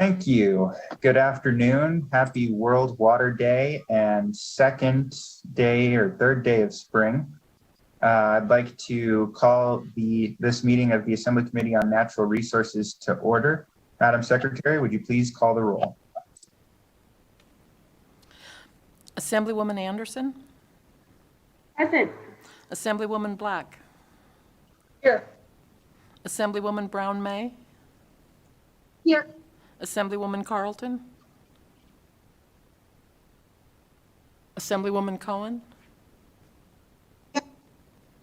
Thank you. Good afternoon. Happy World Water Day and second day or third day of spring. I'd like to call this meeting of the Assembly Committee on Natural Resources to order. Madam Secretary, would you please call the roll? Assemblywoman Anderson? Present. Assemblywoman Black? Here. Assemblywoman Brown May? Here. Assemblywoman Carlton? Assemblywoman Cohen?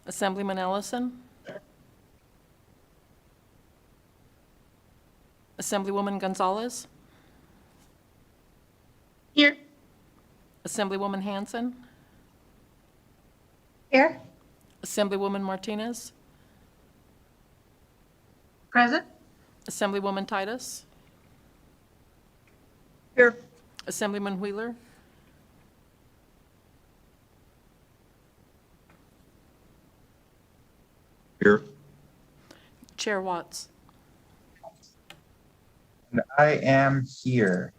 Assemblyman Ellison? Assemblywoman Gonzalez? Here. Assemblywoman Hanson? Here. Assemblywoman Martinez? Present. Assemblywoman Titus? Here. Assemblyman Wheeler? Here. Chair Watts? And I am here.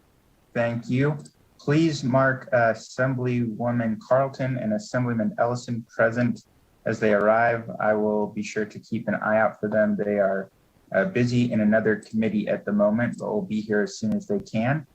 Thank you. Please mark Assemblywoman Carlton and Assemblyman Ellison present as they arrive. I will be sure to keep an eye out for them. They are busy in another committee at the moment, but will be here as soon as they can.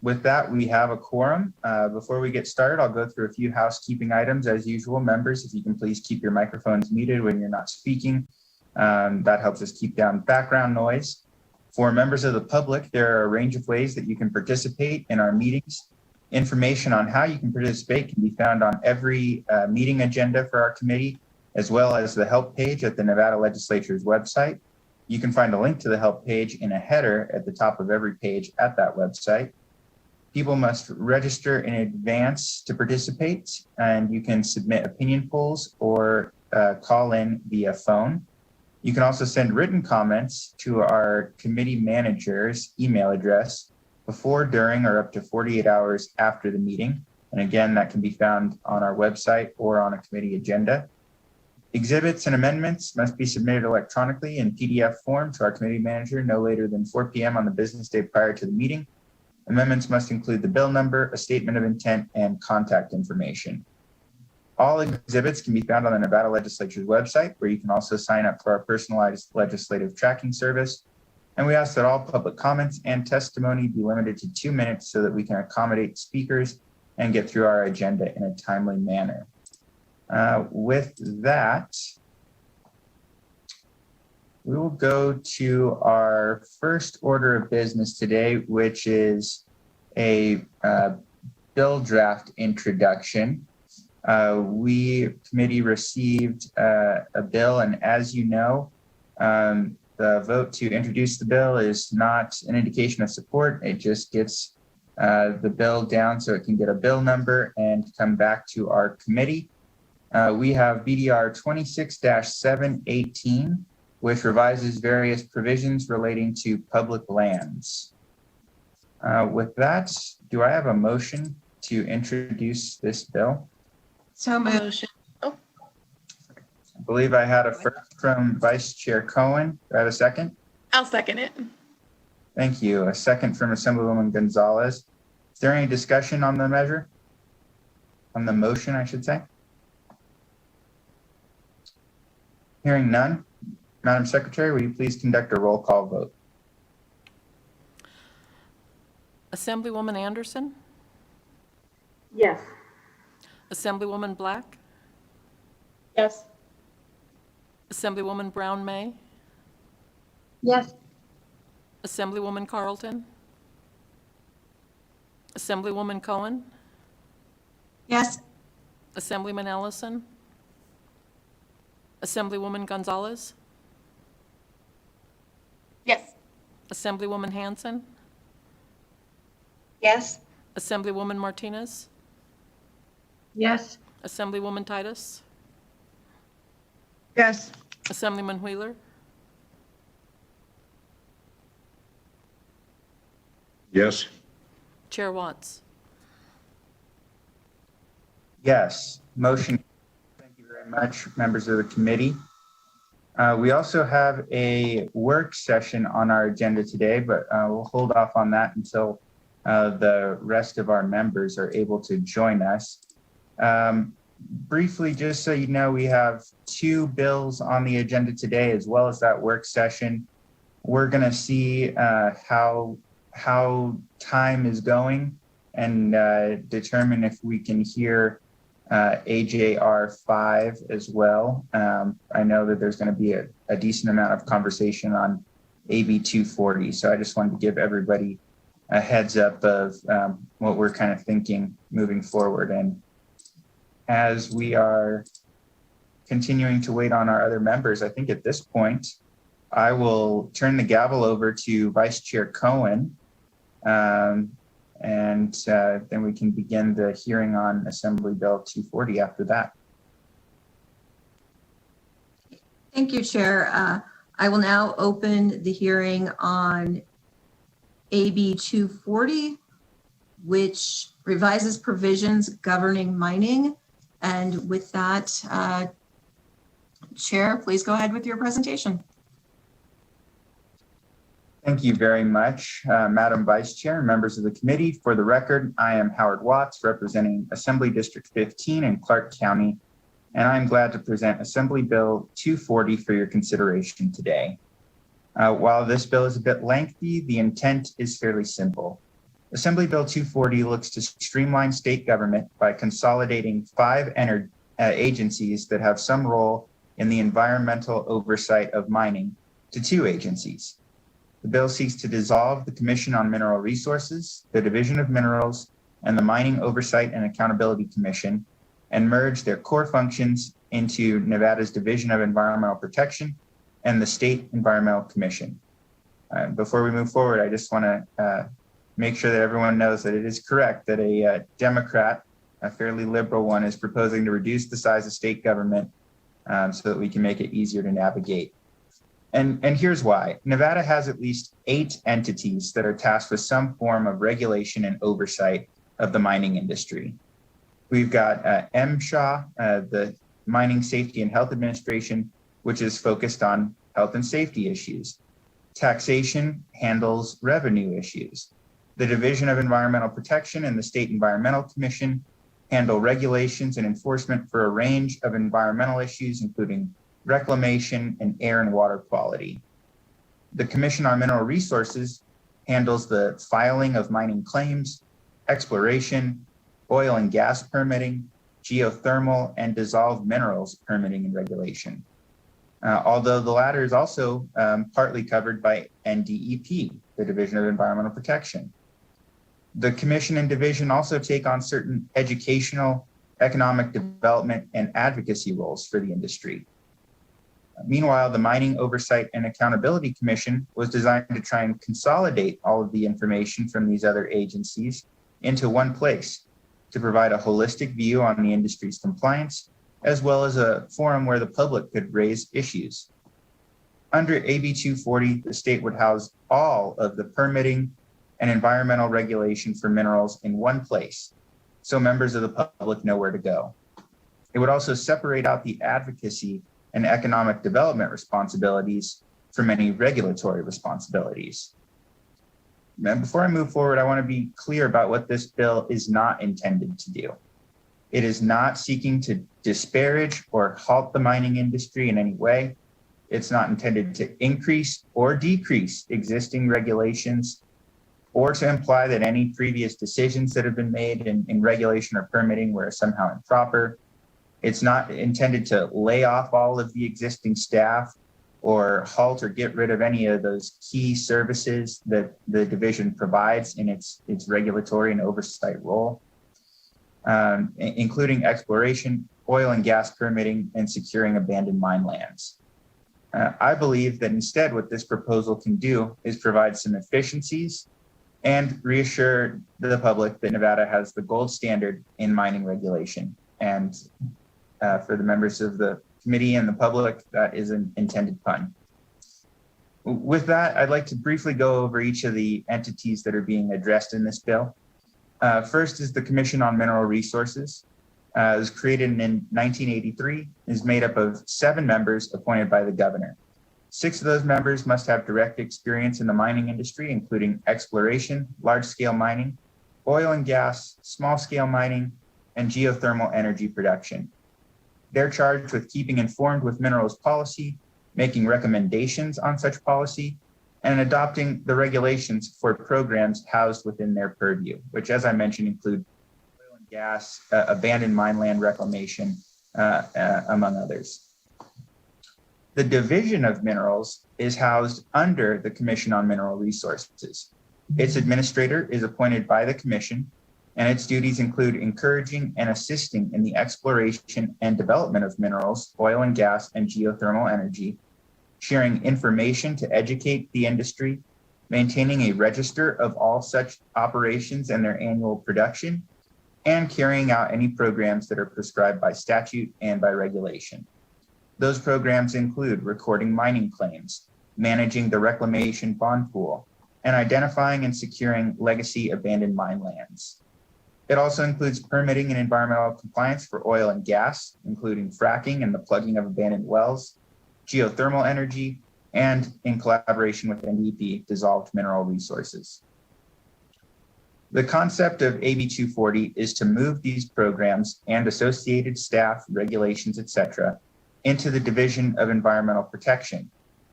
With that, we have a quorum. Before we get started, I'll go through a few housekeeping items as usual. Members, if you can please keep your microphones muted when you're not speaking. That helps us keep down background noise. For members of the public, there are a range of ways that you can participate in our meetings. Information on how you can participate can be found on every meeting agenda for our committee, as well as the help page at the Nevada Legislature's website. You can find a link to the help page in a header at the top of every page at that website. People must register in advance to participate, and you can submit opinion polls or call in via phone. You can also send written comments to our committee manager's email address before, during, or up to 48 hours after the meeting. And again, that can be found on our website or on a committee agenda. Exhibits and amendments must be submitted electronically in PDF form to our committee manager no later than 4 p.m. on the business day prior to the meeting. Amendments must include the bill number, a statement of intent, and contact information. All exhibits can be found on the Nevada Legislature's website, where you can also sign up for our personalized legislative tracking service. And we ask that all public comments and testimony be limited to 2 minutes so that we can accommodate speakers and get through our agenda in a timely manner. With that, we will go to our first order of business today, which is a bill draft introduction. Committee received a bill, and as you know, the vote to introduce the bill is not an indication of support. It just gets the bill down so it can get a bill number and come back to our committee. We have BDR 26-718, which revises various provisions relating to public lands. With that, do I have a motion to introduce this bill? So motion. Oh. I believe I had a first from Vice Chair Cohen. Do I have a second? I'll second it. Thank you. A second from Assemblywoman Gonzalez. Is there any discussion on the measure? On the motion, I should say? Hearing none. Madam Secretary, will you please conduct a roll call vote? Assemblywoman Anderson? Yes. Assemblywoman Black? Yes. Assemblywoman Brown May? Yes. Assemblywoman Carlton? Assemblywoman Cohen? Yes. Assemblyman Ellison? Assemblywoman Gonzalez? Yes. Assemblywoman Hanson? Yes. Assemblywoman Martinez? Yes. Assemblywoman Titus? Yes. Assemblyman Wheeler? Yes. Chair Watts? Yes. Motion. Thank you very much, members of the committee. We also have a work session on our agenda today, but we'll hold off on that until the rest of our members are able to join us. Briefly, just so you know, we have 2 bills on the agenda today, as well as that work session. We're going to see how time is going and determine if we can hear AJR 5 as well. I know that there's going to be a decent amount of conversation on AB 240, so I just wanted to give everybody a heads up of what we're kind of thinking moving forward. And as we are continuing to wait on our other members, I think at this point, I will turn the gavel over to Vice Chair Cohen, and then we can begin the hearing on Assembly Bill 240 after that. Thank you, Chair. I will now open the hearing on AB 240, which revises provisions governing mining. And with that, Chair, please go ahead with your presentation. Thank you very much, Madam Vice Chair and members of the committee. For the record, I am Howard Watts, representing Assembly District 15 in Clark County, and I'm glad to present Assembly Bill 240 for your consideration today. While this bill is a bit lengthy, the intent is fairly simple. Assembly Bill 240 looks to streamline state government by consolidating 5 agencies that have some role in the environmental oversight of mining to 2 agencies. The bill seeks to dissolve the Commission on Mineral Resources, the Division of Minerals, and the Mining Oversight and Accountability Commission, and merge their core functions into Nevada's Division of Environmental Protection and the State Environmental Commission. Before we move forward, I just want to make sure that everyone knows that it is correct that a Democrat, a fairly liberal one, is proposing to reduce the size of state government so that we can make it easier to navigate. And here's why. Nevada has at least 8 entities that are tasked with some form of regulation and oversight of the mining industry. We've got MSHA, the Mining Safety and Health Administration, which is focused on health and safety issues. Taxation handles revenue issues. The Division of Environmental Protection and the State Environmental Commission handle regulations and enforcement for a range of environmental issues, including reclamation and air and water quality. The Commission on Mineral Resources handles the filing of mining claims, exploration, oil and gas permitting, geothermal, and dissolved minerals permitting and regulation. Although the latter is also partly covered by NDEP, the Division of Environmental Protection. The Commission and Division also take on certain educational, economic development, and advocacy roles for the industry. Meanwhile, the Mining Oversight and Accountability Commission was designed to try and consolidate all of the information from these other agencies into one place to provide a holistic view on the industry's compliance, as well as a forum where the public could raise issues. Under AB 240, the state would house all of the permitting and environmental regulation for minerals in one place, so members of the public know where to go. It would also separate out the advocacy and economic development responsibilities from any regulatory responsibilities. And before I move forward, I want to be clear about what this bill is not intended to do. It is not seeking to disparage or halt the mining industry in any way. It's not intended to increase or decrease existing regulations or to imply that any previous decisions that have been made in regulation or permitting were somehow improper. It's not intended to lay off all of the existing staff or halt or get rid of any of those key services that the division provides in its regulatory and oversight role, including exploration, oil and gas permitting, and securing abandoned mine lands. I believe that instead what this proposal can do is provide some efficiencies and reassure the public that Nevada has the gold standard in mining regulation. And for the members of the committee and the public, that is an intended pun. With that, I'd like to briefly go over each of the entities that are being addressed in this bill. First is the Commission on Mineral Resources. It was created in 1983, is made up of 7 members appointed by the governor. 6 of those members must have direct experience in the mining industry, including exploration, large-scale mining, oil and gas, small-scale mining, and geothermal energy production. They're charged with keeping informed with minerals policy, making recommendations on such policy, and adopting the regulations for programs housed within their purview, which, as I mentioned, include oil and gas, abandoned mine land reclamation, among others. The Division of Minerals is housed under the Commission on Mineral Resources. Its administrator is appointed by the Commission, and its duties include encouraging and assisting in the exploration and development of minerals, oil and gas, and geothermal energy, sharing information to educate the industry, maintaining a register of all such operations and their annual production, and carrying out any programs that are prescribed by statute and by regulation. Those programs include recording mining claims, managing the reclamation bond pool, and identifying and securing legacy abandoned mine lands. It also includes permitting and environmental compliance for oil and gas, including fracking and the plugging of abandoned wells, geothermal energy, and in collaboration with NDP, dissolved mineral resources. The concept of AB 240 is to move these programs and associated staff, regulations, etc., into the Division of Environmental Protection,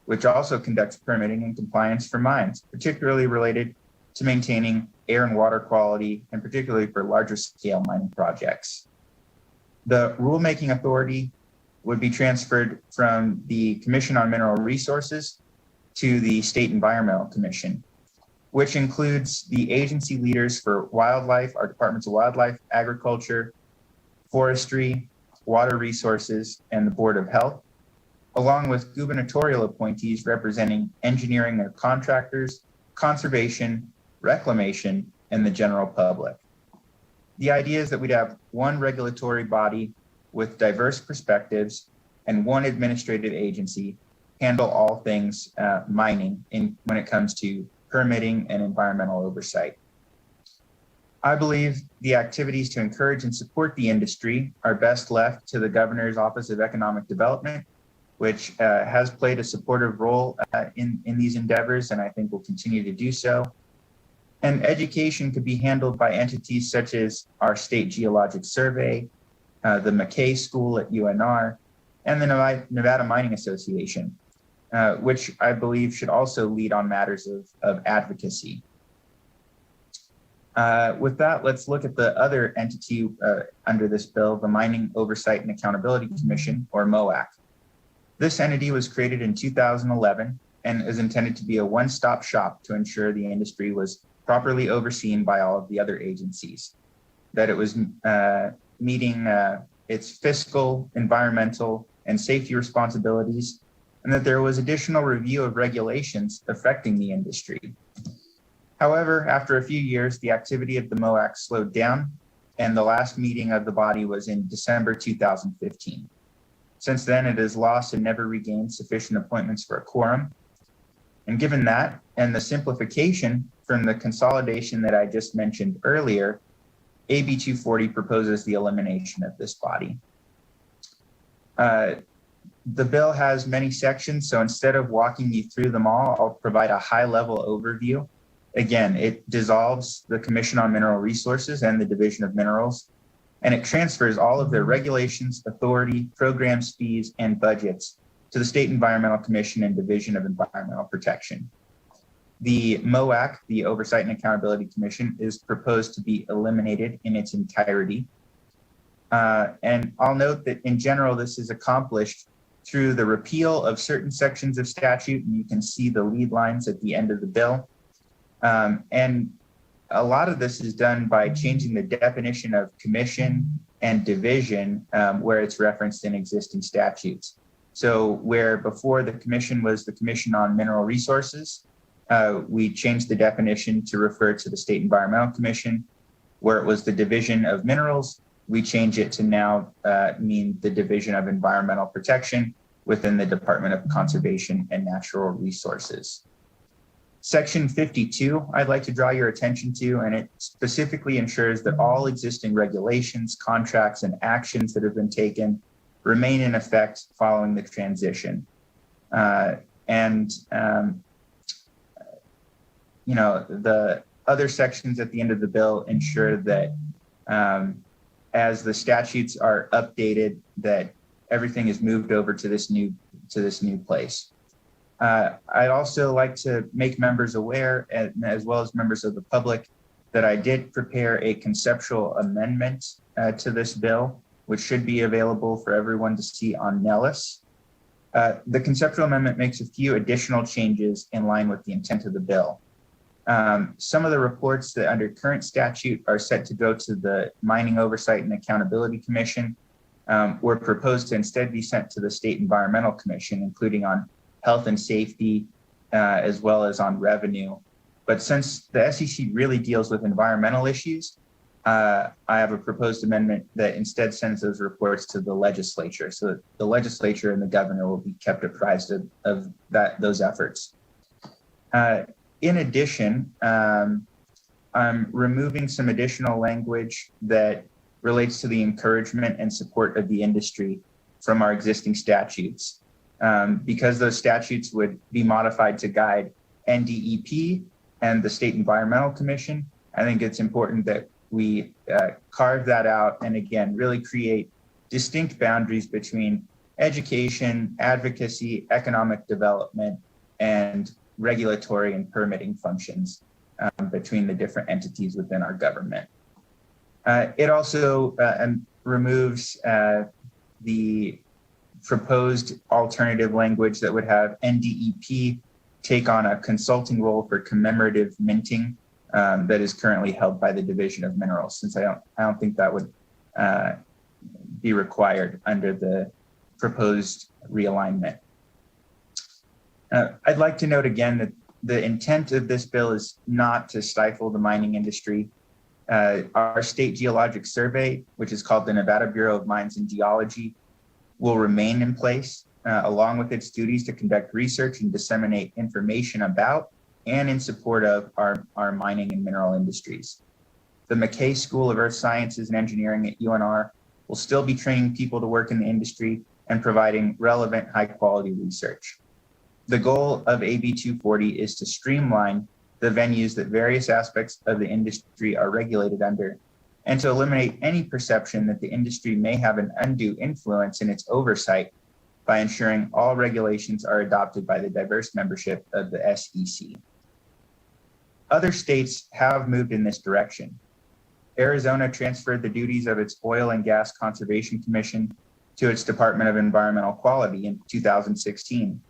which also conducts permitting and compliance for mines, particularly related to maintaining air and water quality, and particularly for larger scale mining projects. The rulemaking authority would be transferred from the Commission on Mineral Resources to the State Environmental Commission, which includes the agency leaders for wildlife, our departments of wildlife, agriculture, forestry, water resources, and the Board of Health, along with gubernatorial appointees representing engineering or contractors, conservation, reclamation, and the general public. The idea is that we'd have one regulatory body with diverse perspectives and one administrative agency handle all things mining when it comes to permitting and environmental oversight. I believe the activities to encourage and support the industry are best left to the Governor's Office of Economic Development, which has played a supportive role in these endeavors, and I think will continue to do so. And education could be handled by entities such as our State Geologic Survey, the McKay School at UNR, and the Nevada Mining Association, which I believe should also lead on matters of advocacy. With that, let's look at the other entity under this bill, the Mining Oversight and Accountability Commission, or MOAC. This entity was created in 2011 and is intended to be a one-stop shop to ensure the industry was properly overseen by all of the other agencies, that it was meeting its fiscal, environmental, and safety responsibilities, and that there was additional review of regulations affecting the industry. However, after a few years, the activity of the MOAC slowed down, and the last meeting of the body was in December 2015. Since then, it has lost and never regained sufficient appointments for a quorum. And given that, and the simplification from the consolidation that I just mentioned earlier, AB 240 proposes the elimination of this body. The bill has many sections, so instead of walking you through them all, I'll provide a high-level overview. Again, it dissolves the Commission on Mineral Resources and the Division of Minerals, and it transfers all of their regulations, authority, programs, fees, and budgets to the State Environmental Commission and Division of Environmental Protection. The MOAC, the Oversight and Accountability Commission, is proposed to be eliminated in its entirety. And I'll note that in general, this is accomplished through the repeal of certain sections of statute, and you can see the lead lines at the end of the bill. And a lot of this is done by changing the definition of commission and division where it's referenced in existing statutes. So where before the commission was the Commission on Mineral Resources, we changed the definition to refer to the State Environmental Commission. Where it was the Division of Minerals, we change it to now mean the Division of Environmental Protection within the Department of Conservation and Natural Resources. Section 52, I'd like to draw your attention to, and it specifically ensures that all existing regulations, contracts, and actions that have been taken remain in effect following the transition. The other sections at the end of the bill ensure that as the statutes are updated, that everything is moved over to this new place. I'd also like to make members aware, as well as members of the public, that I did prepare a conceptual amendment to this bill, which should be available for everyone to see on Nellis. The conceptual amendment makes a few additional changes in line with the intent of the bill. Some of the reports that under current statute are set to go to the Mining Oversight and Accountability Commission were proposed to instead be sent to the State Environmental Commission, including on health and safety, as well as on revenue. But since the SEC really deals with environmental issues, I have a proposed amendment that instead sends those reports to the legislature, so that the legislature and the governor will be kept apprised of those efforts. In addition, I'm removing some additional language that relates to the encouragement and support of the industry from our existing statutes. Because those statutes would be modified to guide NDEP and the State Environmental Commission, I think it's important that we carve that out and again, really create distinct boundaries between education, advocacy, economic development, and regulatory and permitting functions between the different entities within our government. It also removes the proposed alternative language that would have NDEP take on a consulting role for commemorative minting that is currently held by the Division of Minerals, since I don't think that would be required under the proposed realignment. I'd like to note again that the intent of this bill is not to stifle the mining industry. Our state geologic survey, which is called the Nevada Bureau of Mines and Geology, will remain in place along with its duties to conduct research and disseminate information about and in support of our mining and mineral industries. The McKay School of Earth Sciences and Engineering at UNR will still be training people to work in the industry and providing relevant high quality research. The goal of AB 240 is to streamline the venues that various aspects of the industry are regulated under, and to eliminate any perception that the industry may have an undue influence in its oversight by ensuring all regulations are adopted by the diverse membership of the SEC. Other states have moved in this direction. Arizona transferred the duties of its Oil and Gas Conservation Commission to its Department of Environmental Quality in 2016.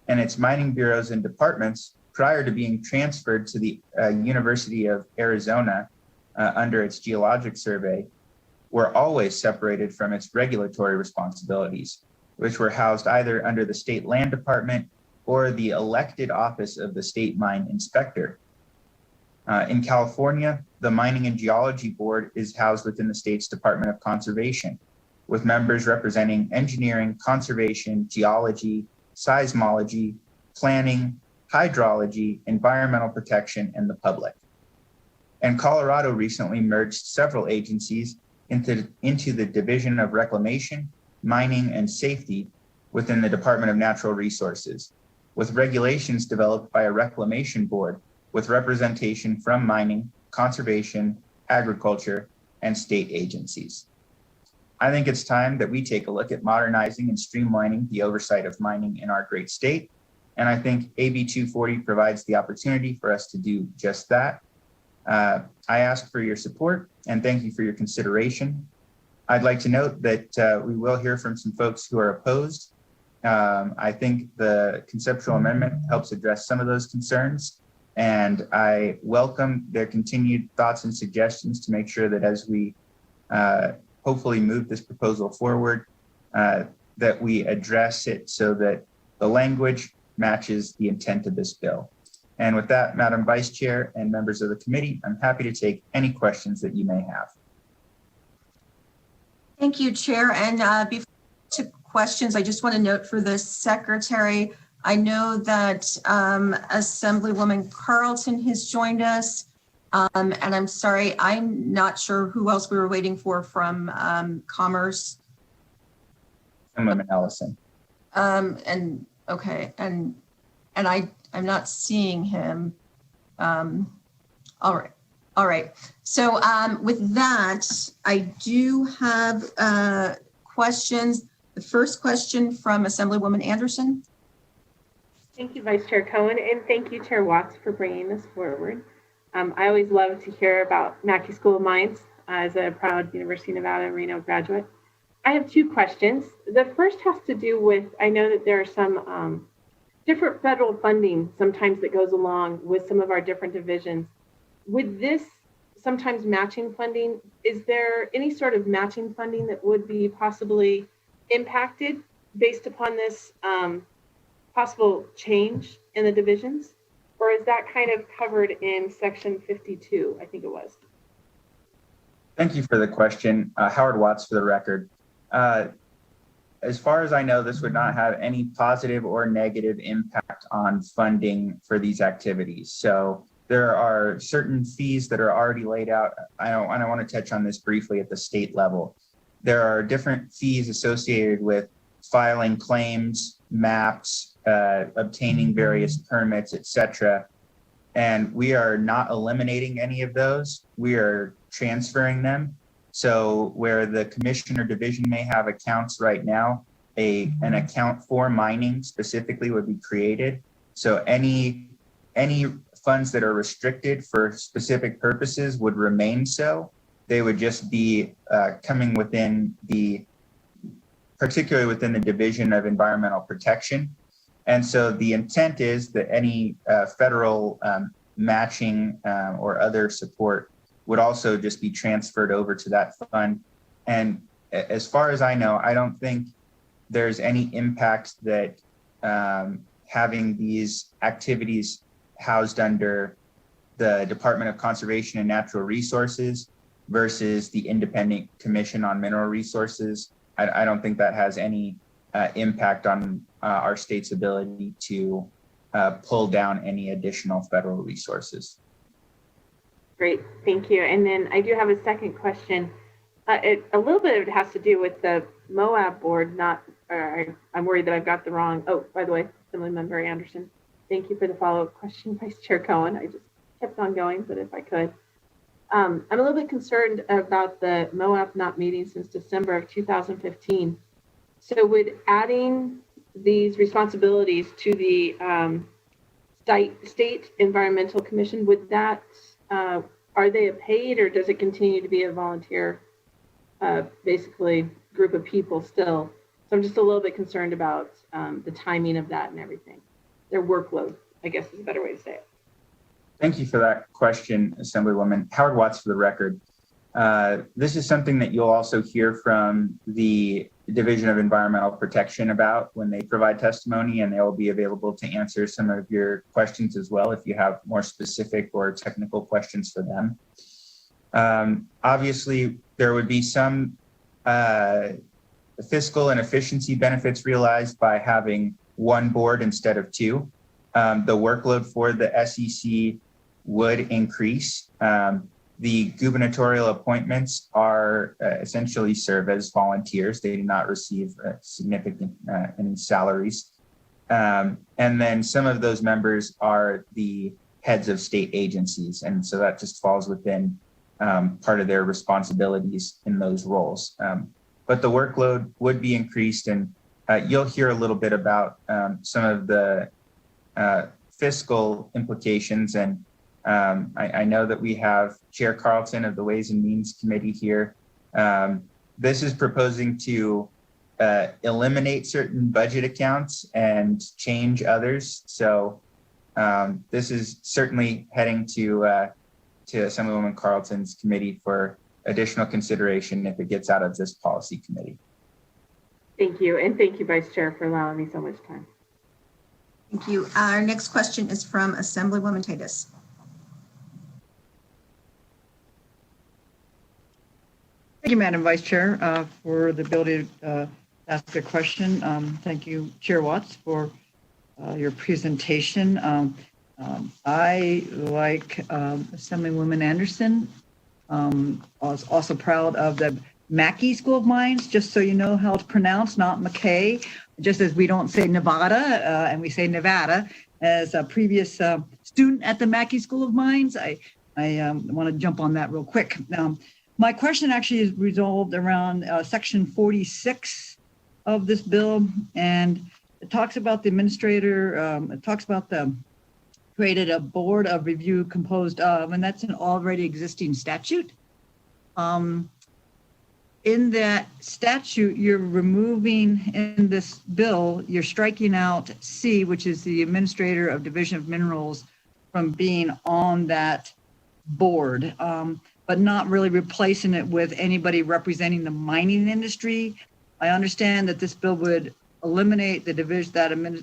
And its mining bureaus and departments, prior to being transferred to the University of Arizona under its geologic survey, were always separated from its regulatory responsibilities, which were housed either under the State Land Department or the elected office of the State Mine Inspector. In California, the Mining and Geology Board is housed within the state's Department of Conservation, with members representing engineering, conservation, geology, seismology, planning, hydrology, environmental protection, and the public. And Colorado recently merged several agencies into the Division of Reclamation, Mining, and Safety within the Department of Natural Resources, with regulations developed by a reclamation board with representation from mining, conservation, agriculture, and state agencies. I think it's time that we take a look at modernizing and streamlining the oversight of mining in our great state. And I think AB 240 provides the opportunity for us to do just that. I ask for your support and thank you for your consideration. I'd like to note that we will hear from some folks who are opposed. I think the conceptual amendment helps address some of those concerns, and I welcome their continued thoughts and suggestions to make sure that as we hopefully move this proposal forward, that we address it so that the language matches the intent of this bill. And with that, Madam Vice Chair and members of the committee, I'm happy to take any questions that you may have. Thank you, Chair. And before to questions, I just want to note for the Secretary, I know that Assemblywoman Carlton has joined us. And I'm sorry, I'm not sure who else we were waiting for from Commerce. Assemblyman Ellison. Okay, and I'm not seeing him. All right. So with that, I do have questions. The first question from Assemblywoman Anderson. Thank you, Vice Chair Cohen, and thank you, Chair Watts, for bringing this forward. I always love to hear about Mackey School of Mines as a proud University of Nevada Reno graduate. I have two questions. The first has to do with, I know that there are some different federal funding sometimes that goes along with some of our different divisions. With this sometimes matching funding, is there any sort of matching funding that would be possibly impacted based upon this possible change in the divisions? Or is that kind of covered in section 52, I think it was? Thank you for the question. Howard Watts for the record. As far as I know, this would not have any positive or negative impact on funding for these activities. So there are certain fees that are already laid out. I want to touch on this briefly at the state level. There are different fees associated with filing claims, maps, obtaining various permits, etc. And we are not eliminating any of those. We are transferring them. So where the commission or division may have accounts right now, an account for mining specifically would be created. So any funds that are restricted for specific purposes would remain so. They would just be coming within particularly within the Division of Environmental Protection. And so the intent is that any federal matching or other support would also just be transferred over to that fund. And as far as I know, I don't think there's any impact that having these activities housed under the Department of Conservation and Natural Resources versus the Independent Commission on Mineral Resources. I don't think that has any impact on our state's ability to pull down any additional federal resources. Great, thank you. And then I do have a second question. A little bit of it has to do with the Moab board, I'm worried that I've got the wrong, oh, by the way, Assemblymember Anderson, thank you for the follow-up question, Vice Chair Cohen. I just kept on going, but if I could. I'm a little bit concerned about the Moab not meeting since December of 2015. So would adding these responsibilities to the State Environmental Commission, would that, are they paid or does it continue to be a volunteer, basically group of people still? So I'm just a little bit concerned about the timing of that and everything. Their workload, I guess is a better way to say it. Thank you for that question, Assemblywoman. Howard Watts for the record. This is something that you'll also hear from the Division of Environmental Protection about when they provide testimony, and they will be available to answer some of your questions as well if you have more specific or technical questions for them. Obviously, there would be some fiscal and efficiency benefits realized by having one board instead of two. The workload for the SEC would increase. The gubernatorial appointments are essentially serve as volunteers. They do not receive significant any salaries. And then some of those members are the heads of state agencies. And so that just falls within part of their responsibilities in those roles. But the workload would be increased, and you'll hear a little bit about some of the fiscal implications. And I know that we have Chair Carlton of the Ways and Means Committee here. This is proposing to eliminate certain budget accounts and change others. So this is certainly heading to Assemblywoman Carlton's committee for additional consideration if it gets out of this policy committee. Thank you. And thank you, Vice Chair, for allowing me so much time. Thank you. Our next question is from Assemblywoman Titus. Thank you, Madam Vice Chair, for the ability to ask a question. Thank you, Chair Watts, for your presentation. I, like Assemblywoman Anderson, was also proud of the Mackey School of Mines, just so you know how it's pronounced, not McKay, just as we don't say Nevada and we say Nevada. As a previous student at the Mackey School of Mines, I want to jump on that real quick. My question actually is resolved around section 46 of this bill, and it talks about the administrator, it talks about the created a board of review composed of, and that's an already existing statute. In that statute, you're removing in this bill, you're striking out C, which is the administrator of Division of Minerals, from being on that board, but not really replacing it with anybody representing the mining industry. I understand that this bill would eliminate the division,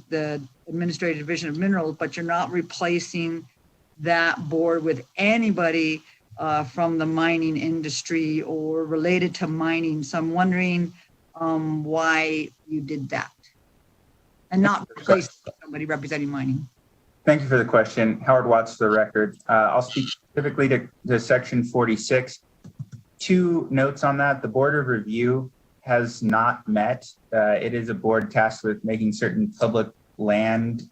the administrative division of minerals, but you're not replacing that board with anybody from the mining industry or related to mining. So I'm wondering why you did that and not replace somebody representing mining. Thank you for the question. Howard Watts for the record. I'll speak specifically to section 46. 2 notes on that. The Board of Review has not met. It is a board tasked with making certain public land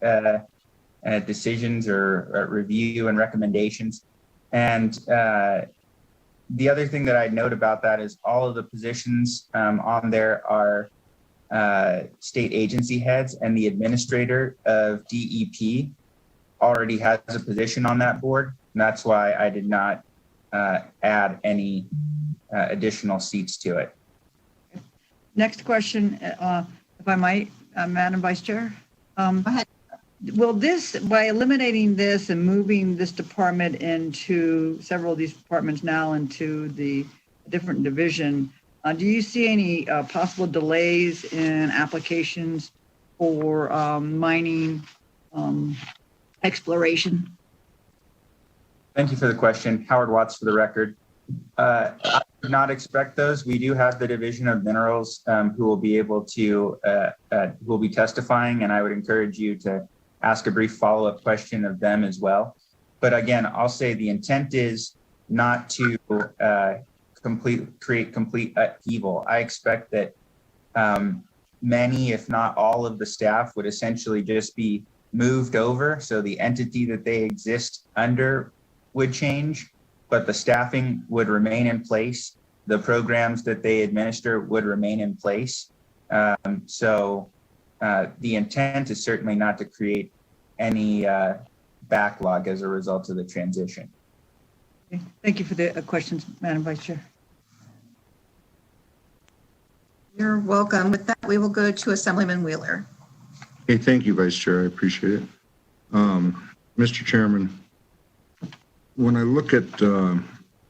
decisions or review and recommendations. And the other thing that I'd note about that is all of the positions on there are state agency heads, and the administrator of DEP already has a position on that board. And that's why I did not add any additional seats to it. Next question, if I might, Madam Vice Chair. Go ahead. Will this, by eliminating this and moving this department into several of these departments now into the different division, do you see any possible delays in applications for mining exploration? Thank you for the question. Howard Watts for the record. I would not expect those. We do have the Division of Minerals who will be able to, who will be testifying, and I would encourage you to ask a brief follow-up question of them as well. But again, I'll say the intent is not to create complete upheaval. I expect that many, if not all of the staff would essentially just be moved over. So the entity that they exist under would change, but the staffing would remain in place. The programs that they administer would remain in place. So the intent is certainly not to create any backlog as a result of the transition. Okay. Thank you for the questions, Madam Vice Chair. You're welcome. With that, we will go to Assemblyman Wheeler. Hey, thank you, Vice Chair. I appreciate it. Mr. Chairman, when I look at the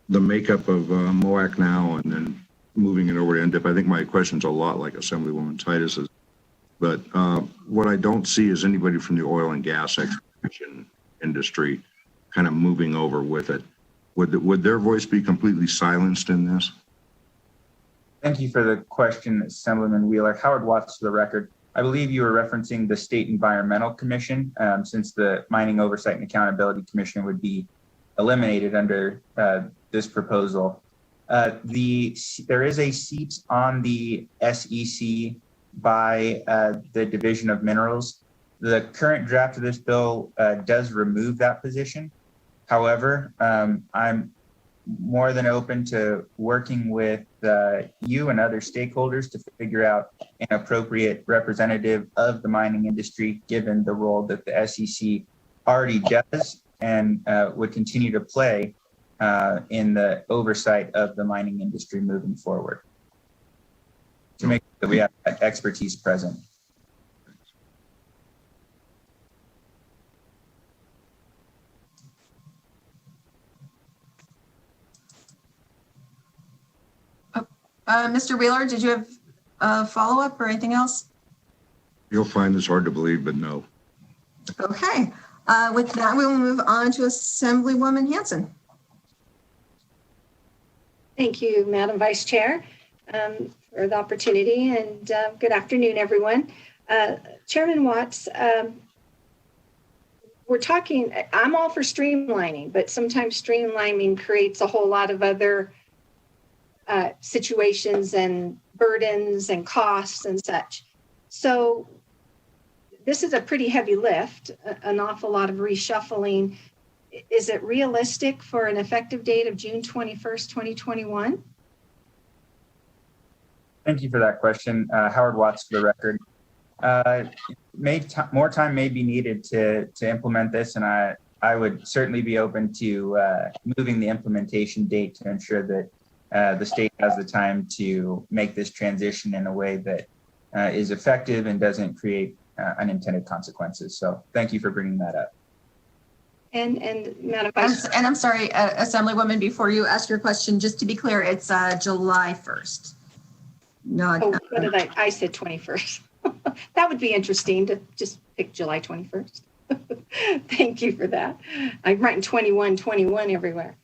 makeup of Moax now and then moving it over to NDIP, I think my question's a lot like Assemblywoman Titus's. But what I don't see is anybody from the oil and gas exploration industry kind of moving over with it. Would their voice be completely silenced in this? Thank you for the question, Assemblyman Wheeler. Howard Watts for the record. I believe you were referencing the State Environmental Commission, since the Mining Oversight and Accountability Commission would be eliminated under this proposal. There is a seat on the SEC by the Division of Minerals. The current draft of this bill does remove that position. However, I'm more than open to working with you and other stakeholders to figure out an appropriate representative of the mining industry, given the role that the SEC already does and would continue to play in the oversight of the mining industry moving forward, to make sure that we have that expertise present. Mr. Wheeler, did you have a follow-up or anything else? You'll find this hard to believe, but no. Okay. With that, we will move on to Assemblywoman Hanson. Thank you, Madam Vice Chair, for the opportunity, and good afternoon, everyone. Chairman Watts, we're talking, I'm all for streamlining, but sometimes streamlining creates a whole lot of other situations and burdens and costs and such. So this is a pretty heavy lift, an awful lot of reshuffling. Is it realistic for an effective date of June 21st, 2021? Thank you for that question. Howard Watts for the record. More time may be needed to implement this, and I would certainly be open to moving the implementation date to ensure that the state has the time to make this transition in a way that is effective and doesn't create unintended consequences. So thank you for bringing that up. And Madam Vice Chair. And I'm sorry, Assemblywoman, before you ask your question, just to be clear, it's July 1st. Not. Oh, what did I said 21st. That would be interesting to just pick July 21st. Thank you for that. I'm writing 21 everywhere.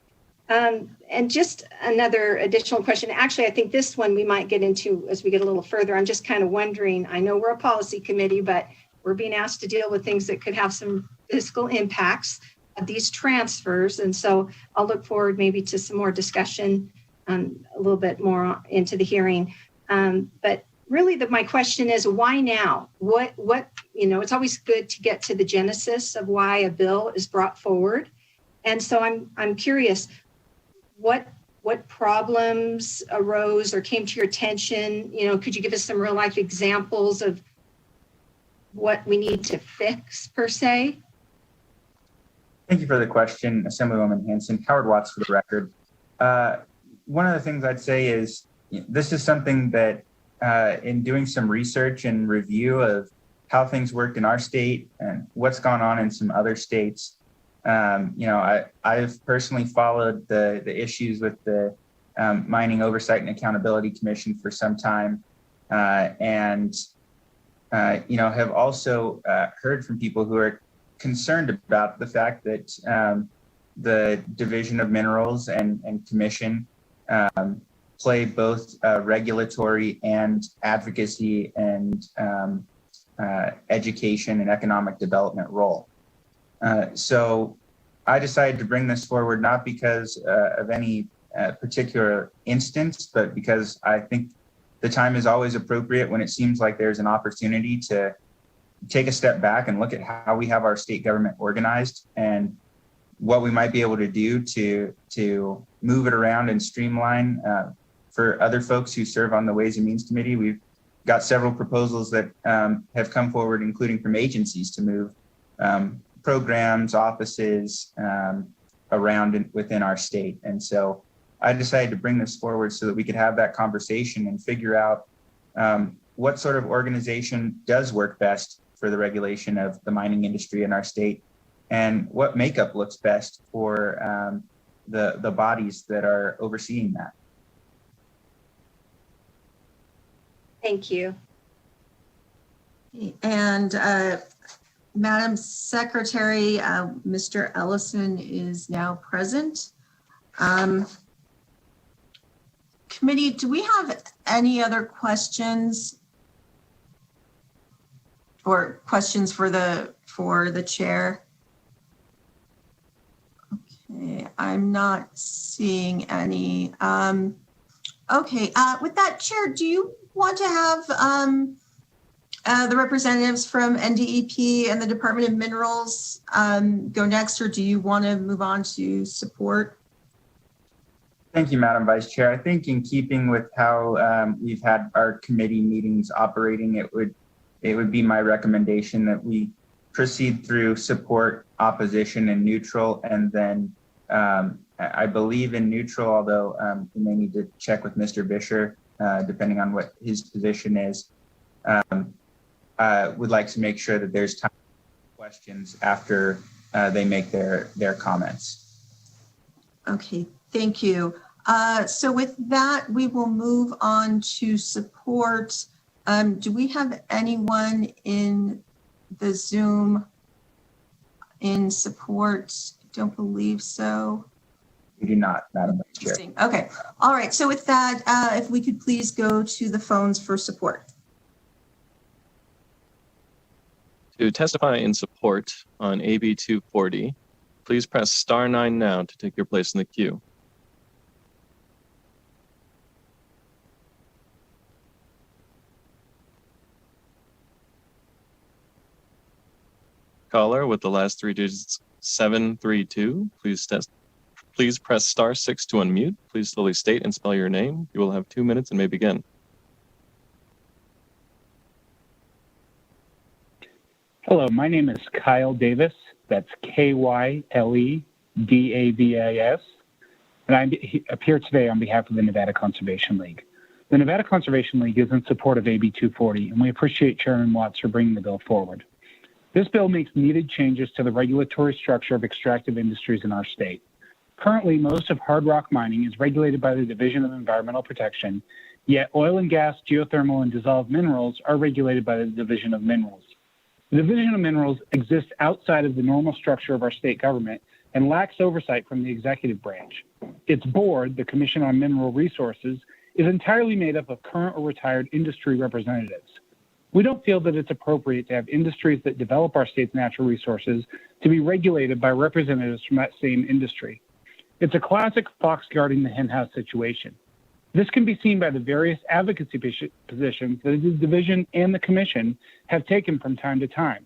And just another additional question. Actually, I think this one we might get into as we get a little further. I'm just kind of wondering, I know we're a policy committee, but we're being asked to deal with things that could have some fiscal impacts of these transfers. And so I'll look forward maybe to some more discussion a little bit more into the hearing. But really my question is, why now? What, it's always good to get to the genesis of why a bill is brought forward. And so I'm curious, what problems arose or came to your attention? Could you give us some real life examples of what we need to fix per se? Thank you for the question, Assemblywoman Hanson. Howard Watts for the record. One of the things I'd say is this is something that in doing some research and review of how things worked in our state and what's gone on in some other states, I've personally followed the issues with the Mining Oversight and Accountability Commission for some time, and have also heard from people who are concerned about the fact that the Division of Minerals and Commission play both regulatory and advocacy and education and economic development role. So I decided to bring this forward, not because of any particular instance, but because I think the time is always appropriate when it seems like there's an opportunity to take a step back and look at how we have our state government organized and what we might be able to do to move it around and streamline. For other folks who serve on the Ways and Means Committee, we've got several proposals that have come forward, including from agencies, to move programs, offices around within our state. And so I decided to bring this forward so that we could have that conversation and figure out what sort of organization does work best for the regulation of the mining industry in our state, and what makeup looks best for the bodies that are overseeing that. Thank you. And Madam Secretary, Mr. Ellison is now present. Committee, do we have any other questions or questions for the chair? Okay, I'm not seeing any. Okay, with that, Chair, do you want to have the representatives from NDEP and the Department of Minerals go next, or do you want to move on to support? Thank you, Madam Vice Chair. I think in keeping with how we've had our committee meetings operating, it would be my recommendation that we proceed through support, opposition, and neutral, and then I believe in neutral, although we may need to check with Mr. Bisher, depending on what his position is. Would like to make sure that there's time for questions after they make their comments. Okay, thank you. So with that, we will move on to support. Do we have anyone in the Zoom in support? Don't believe so. We do not, Madam Vice Chair. Okay, all right. So with that, if we could please go to the phones for support. To testify in support on AB 240, please press star 9 now to take your place in the queue. Caller with the last 3 digits 732, please press star 6 to unmute. Please slowly state and spell your name. You will have 2 minutes and may begin. Hello, my name is Kyle Davis. That's Kyledavis. And I appear today on behalf of the Nevada Conservation League. The Nevada Conservation League is in support of AB 240, and we appreciate Chairman Watts for bringing the bill forward. This bill makes needed changes to the regulatory structure of extractive industries in our state. Currently, most of hard rock mining is regulated by the Division of Environmental Protection, yet oil and gas, geothermal, and dissolved minerals are regulated by the Division of Minerals. The Division of Minerals exists outside of the normal structure of our state government and lacks oversight from the executive branch. Its board, the Commission on Mineral Resources, is entirely made up of current or retired industry representatives. We don't feel that it's appropriate to have industries that develop our state's natural resources to be regulated by representatives from that same industry. It's a classic fox guarding the henhouse situation. This can be seen by the various advocacy positions that the division and the commission have taken from time to time.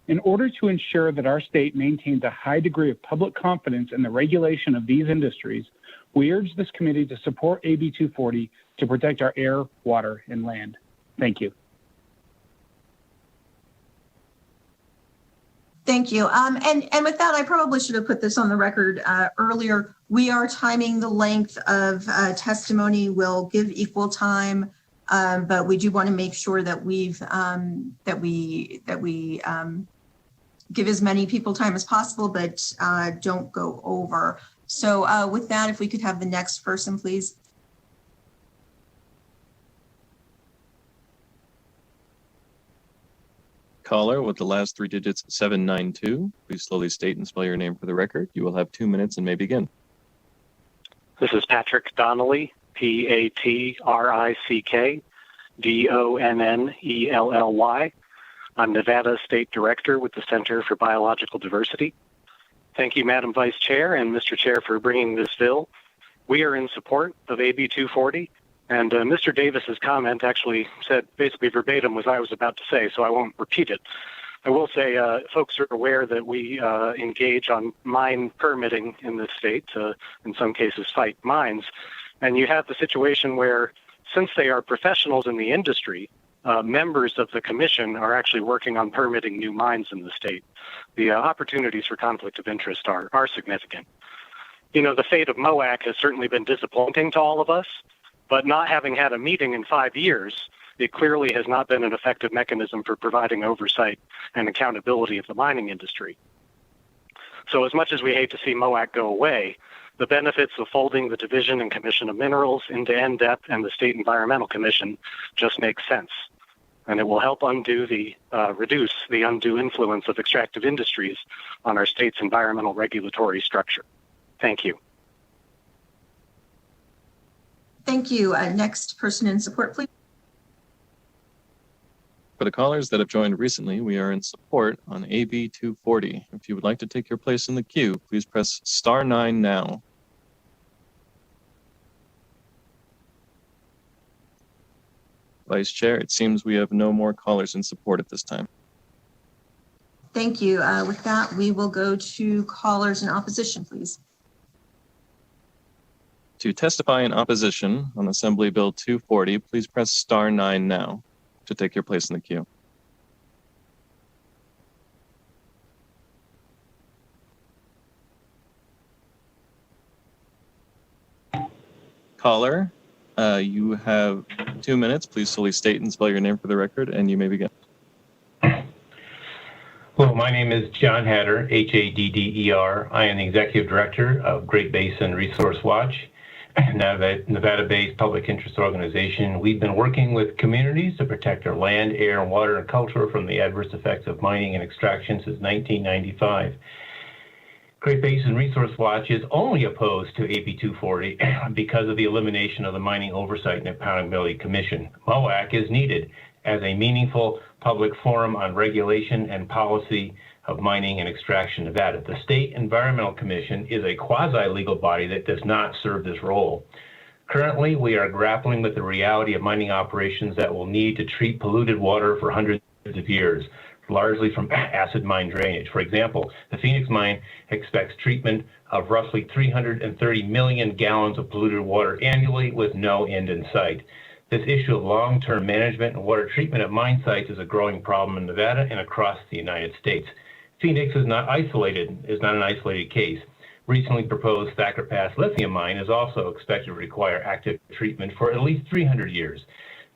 In order to ensure that our state maintains a high degree of public confidence in the regulation of these industries, we urge this committee to support AB 240 to protect our air, water, and land. Thank you. Thank you. And with that, I probably should have put this on the record earlier. We are timing the length of testimony. We'll give equal time, but we do want to make sure that we give as many people time as possible, but don't go over. So with that, if we could have the next person, please. Caller with the last 3 digits 792, please slowly state and spell your name for the record. You will have 2 minutes and may begin. This is Patrick Donnelly, Patrick Donnelly. I'm Nevada State Director with the Center for Biological Diversity. Thank you, Madam Vice Chair and Mr. Chair, for bringing this bill. We are in support of AB 240. And Mr. Davis's comment actually said basically verbatim what I was about to say, so I won't repeat it. I will say folks are aware that we engage on mine permitting in this state, in some cases fight mines. And you have the situation where, since they are professionals in the industry, members of the commission are actually working on permitting new mines in the state. The opportunities for conflict of interest are significant. You know, the fate of Moax has certainly been disappointing to all of us. But not having had a meeting in 5 years, it clearly has not been an effective mechanism for providing oversight and accountability of the mining industry. So as much as we hate to see Moax go away, the benefits of folding the Division and Commission of Minerals into NDEP and the State Environmental Commission just make sense. And it will help reduce the undue influence of extractive industries on our state's environmental regulatory structure. Thank you. Thank you. Next person in support, please. For the callers that have joined recently, we are in support on AB 240. If you would like to take your place in the queue, please press star 9 now. Vice Chair, it seems we have no more callers in support at this time. Thank you. With that, we will go to callers in opposition, please. To testify in opposition on Assembly Bill 240, please press star 9 now to take your place in the queue. Caller, you have 2 minutes. Please slowly state and spell your name for the record, and you may begin. Hello, my name is John Hatter, Hadder. I am the Executive Director of Great Basin Resource Watch, Nevada-based public interest organization. We've been working with communities to protect our land, air, water, and culture from the adverse effects of mining and extraction since 1995. Great Basin Resource Watch is only opposed to AB 240 because of the elimination of the Mining Oversight and Accountability Commission. Moax is needed as a meaningful public forum on regulation and policy of mining and extraction in Nevada. The State Environmental Commission is a quasi-legal body that does not serve this role. Currently, we are grappling with the reality of mining operations that will need to treat polluted water for hundreds of years, largely from acid mine drainage. For example, the Phoenix mine expects treatment of roughly 330 million gallons of polluted water annually with no end in sight. This issue of long-term management and water treatment at mine sites is a growing problem in Nevada and across the United States. Phoenix is not an isolated case. Recently proposed Thacker Pass lithium mine is also expected to require active treatment for at least 300 years.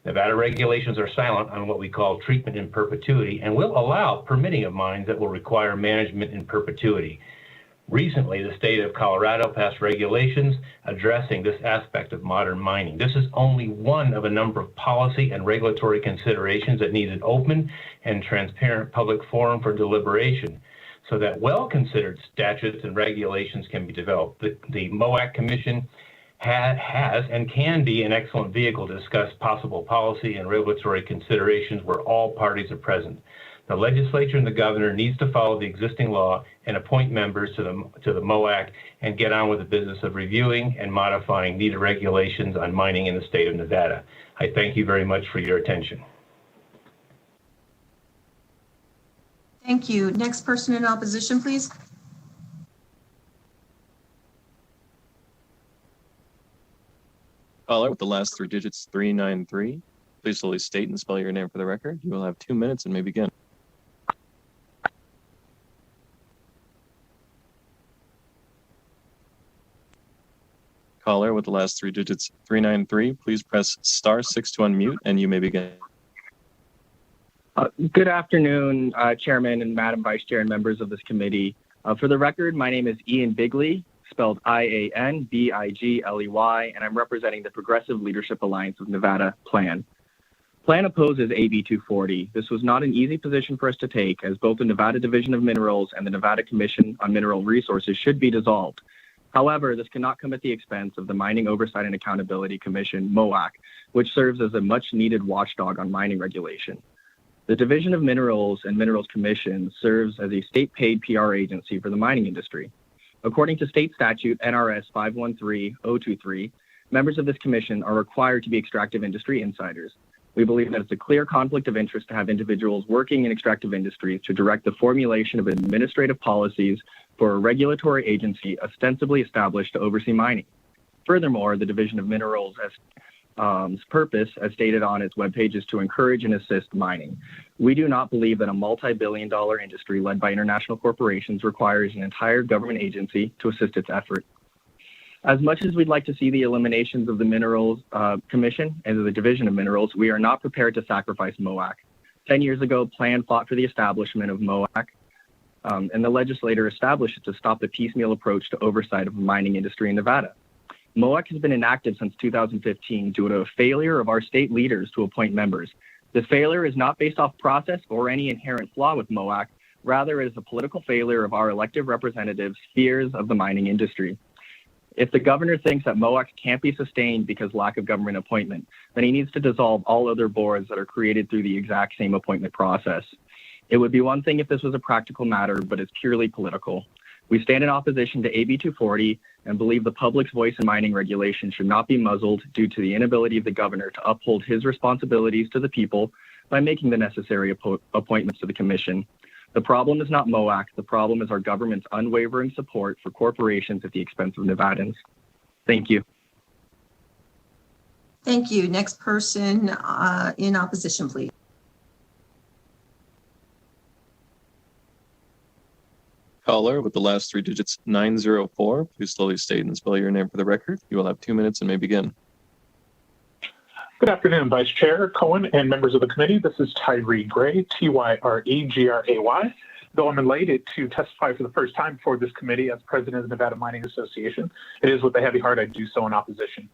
Nevada regulations are silent on what we call treatment in perpetuity and will allow permitting of mines that will require management in perpetuity. Recently, the state of Colorado passed regulations addressing this aspect of modern mining. This is only one of a number of policy and regulatory considerations that need an open and transparent public forum for deliberation so that well-considered statutes and regulations can be developed. The Moax Commission has and can be an excellent vehicle to discuss possible policy and regulatory considerations where all parties are present. The legislature and the governor needs to follow the existing law and appoint members to the Moax and get on with the business of reviewing and modifying needed regulations on mining in the state of Nevada. I thank you very much for your attention. Thank you. Next person in opposition, please. Caller with the last three digits 393. Please slowly state and spell your name for the record. You will have 2 minutes and may begin. Caller with the last three digits 393. Please press *6 to unmute and you may begin. Good afternoon, Chairman and Madam Vice Chair and members of this committee. For the record, my name is Ian Bigley, spelled I-A-N-B-I-G-L-E-Y, and I'm representing the Progressive Leadership Alliance of Nevada, PLAN. PLAN opposes AB 240. This was not an easy position for us to take, as both the Nevada Division of Minerals and the Nevada Commission on Mineral Resources should be dissolved. However, this cannot come at the expense of the Mining Oversight and Accountability Commission, MOAC, which serves as a much-needed watchdog on mining regulation. The Division of Minerals and Minerals Commission serves as a state-paid PR agency for the mining industry. According to state statute NRS 513023, members of this commission are required to be extractive industry insiders. We believe that it's a clear conflict of interest to have individuals working in extractive industries to direct the formulation of administrative policies for a regulatory agency ostensibly established to oversee mining. Furthermore, the Division of Minerals purpose, as stated on its webpage, is to encourage and assist mining. We do not believe that a multi-billion-dollar industry led by international corporations requires an entire government agency to assist its effort. As much as we'd like to see the eliminations of the Minerals Commission and the Division of Minerals, we are not prepared to sacrifice MOAC. 10 years ago, PLAN fought for the establishment of MOAC, and the legislature established it to stop the piecemeal approach to oversight of the mining industry in Nevada. MOAC has been inactive since 2015 due to a failure of our state leaders to appoint members. This failure is not based off process or any inherent flaw with MOAC. Rather, it is a political failure of our elected representatives' fears of the mining industry. If the governor thinks that MOAC can't be sustained because lack of government appointment, then he needs to dissolve all other boards that are created through the exact same appointment process. It would be one thing if this was a practical matter, but it's purely political. We stand in opposition to AB 240 and believe the public's voice in mining regulation should not be muzzled due to the inability of the governor to uphold his responsibilities to the people by making the necessary appointments to the commission. The problem is not MOAC. The problem is our government's unwavering support for corporations at the expense of Nevadans. Thank you. Thank you. Next person in opposition, please. Caller with the last three digits 904. Please slowly state and spell your name for the record. You will have 2 minutes and may begin. Good afternoon, Vice Chair Cohen and members of the committee. This is Tyree Gray, T-Y-R-E-G-R-A-Y. Though I'm elated to testify for the first time before this committee as president of the Nevada Mining Association, it is with a heavy heart I do so in opposition.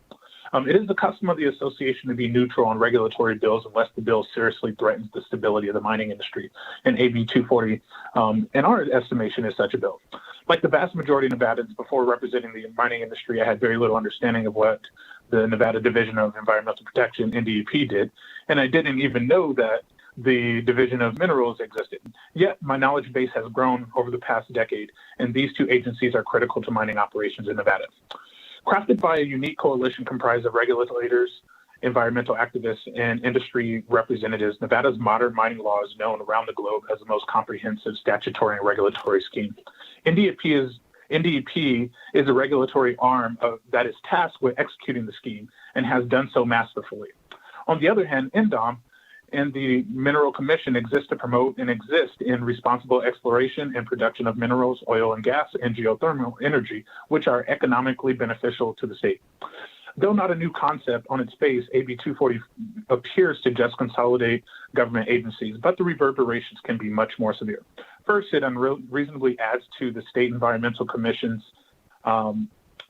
It is the custom of the association to be neutral on regulatory bills unless the bill seriously threatens the stability of the mining industry. And AB 240, in our estimation, is such a bill. Like the vast majority of Nevadans, before representing the mining industry, I had very little understanding of what the Nevada Division of Environmental Protection, NDEP, did. And I didn't even know that the Division of Minerals existed. Yet my knowledge base has grown over the past decade, and these two agencies are critical to mining operations in Nevada. Crafted by a unique coalition comprised of regulators, environmental activists, and industry representatives, Nevada's modern mining law is known around the globe as the most comprehensive statutory and regulatory scheme. NDEP is a regulatory arm that is tasked with executing the scheme and has done so masterfully. On the other hand, NDOM and the Mineral Commission exist to promote and exist in responsible exploration and production of minerals, oil and gas, and geothermal energy, which are economically beneficial to the state. Though not a new concept on its face, AB 240 appears to just consolidate government agencies, but the reverberations can be much more severe. First, it unreasonably adds to the State Environmental Commission's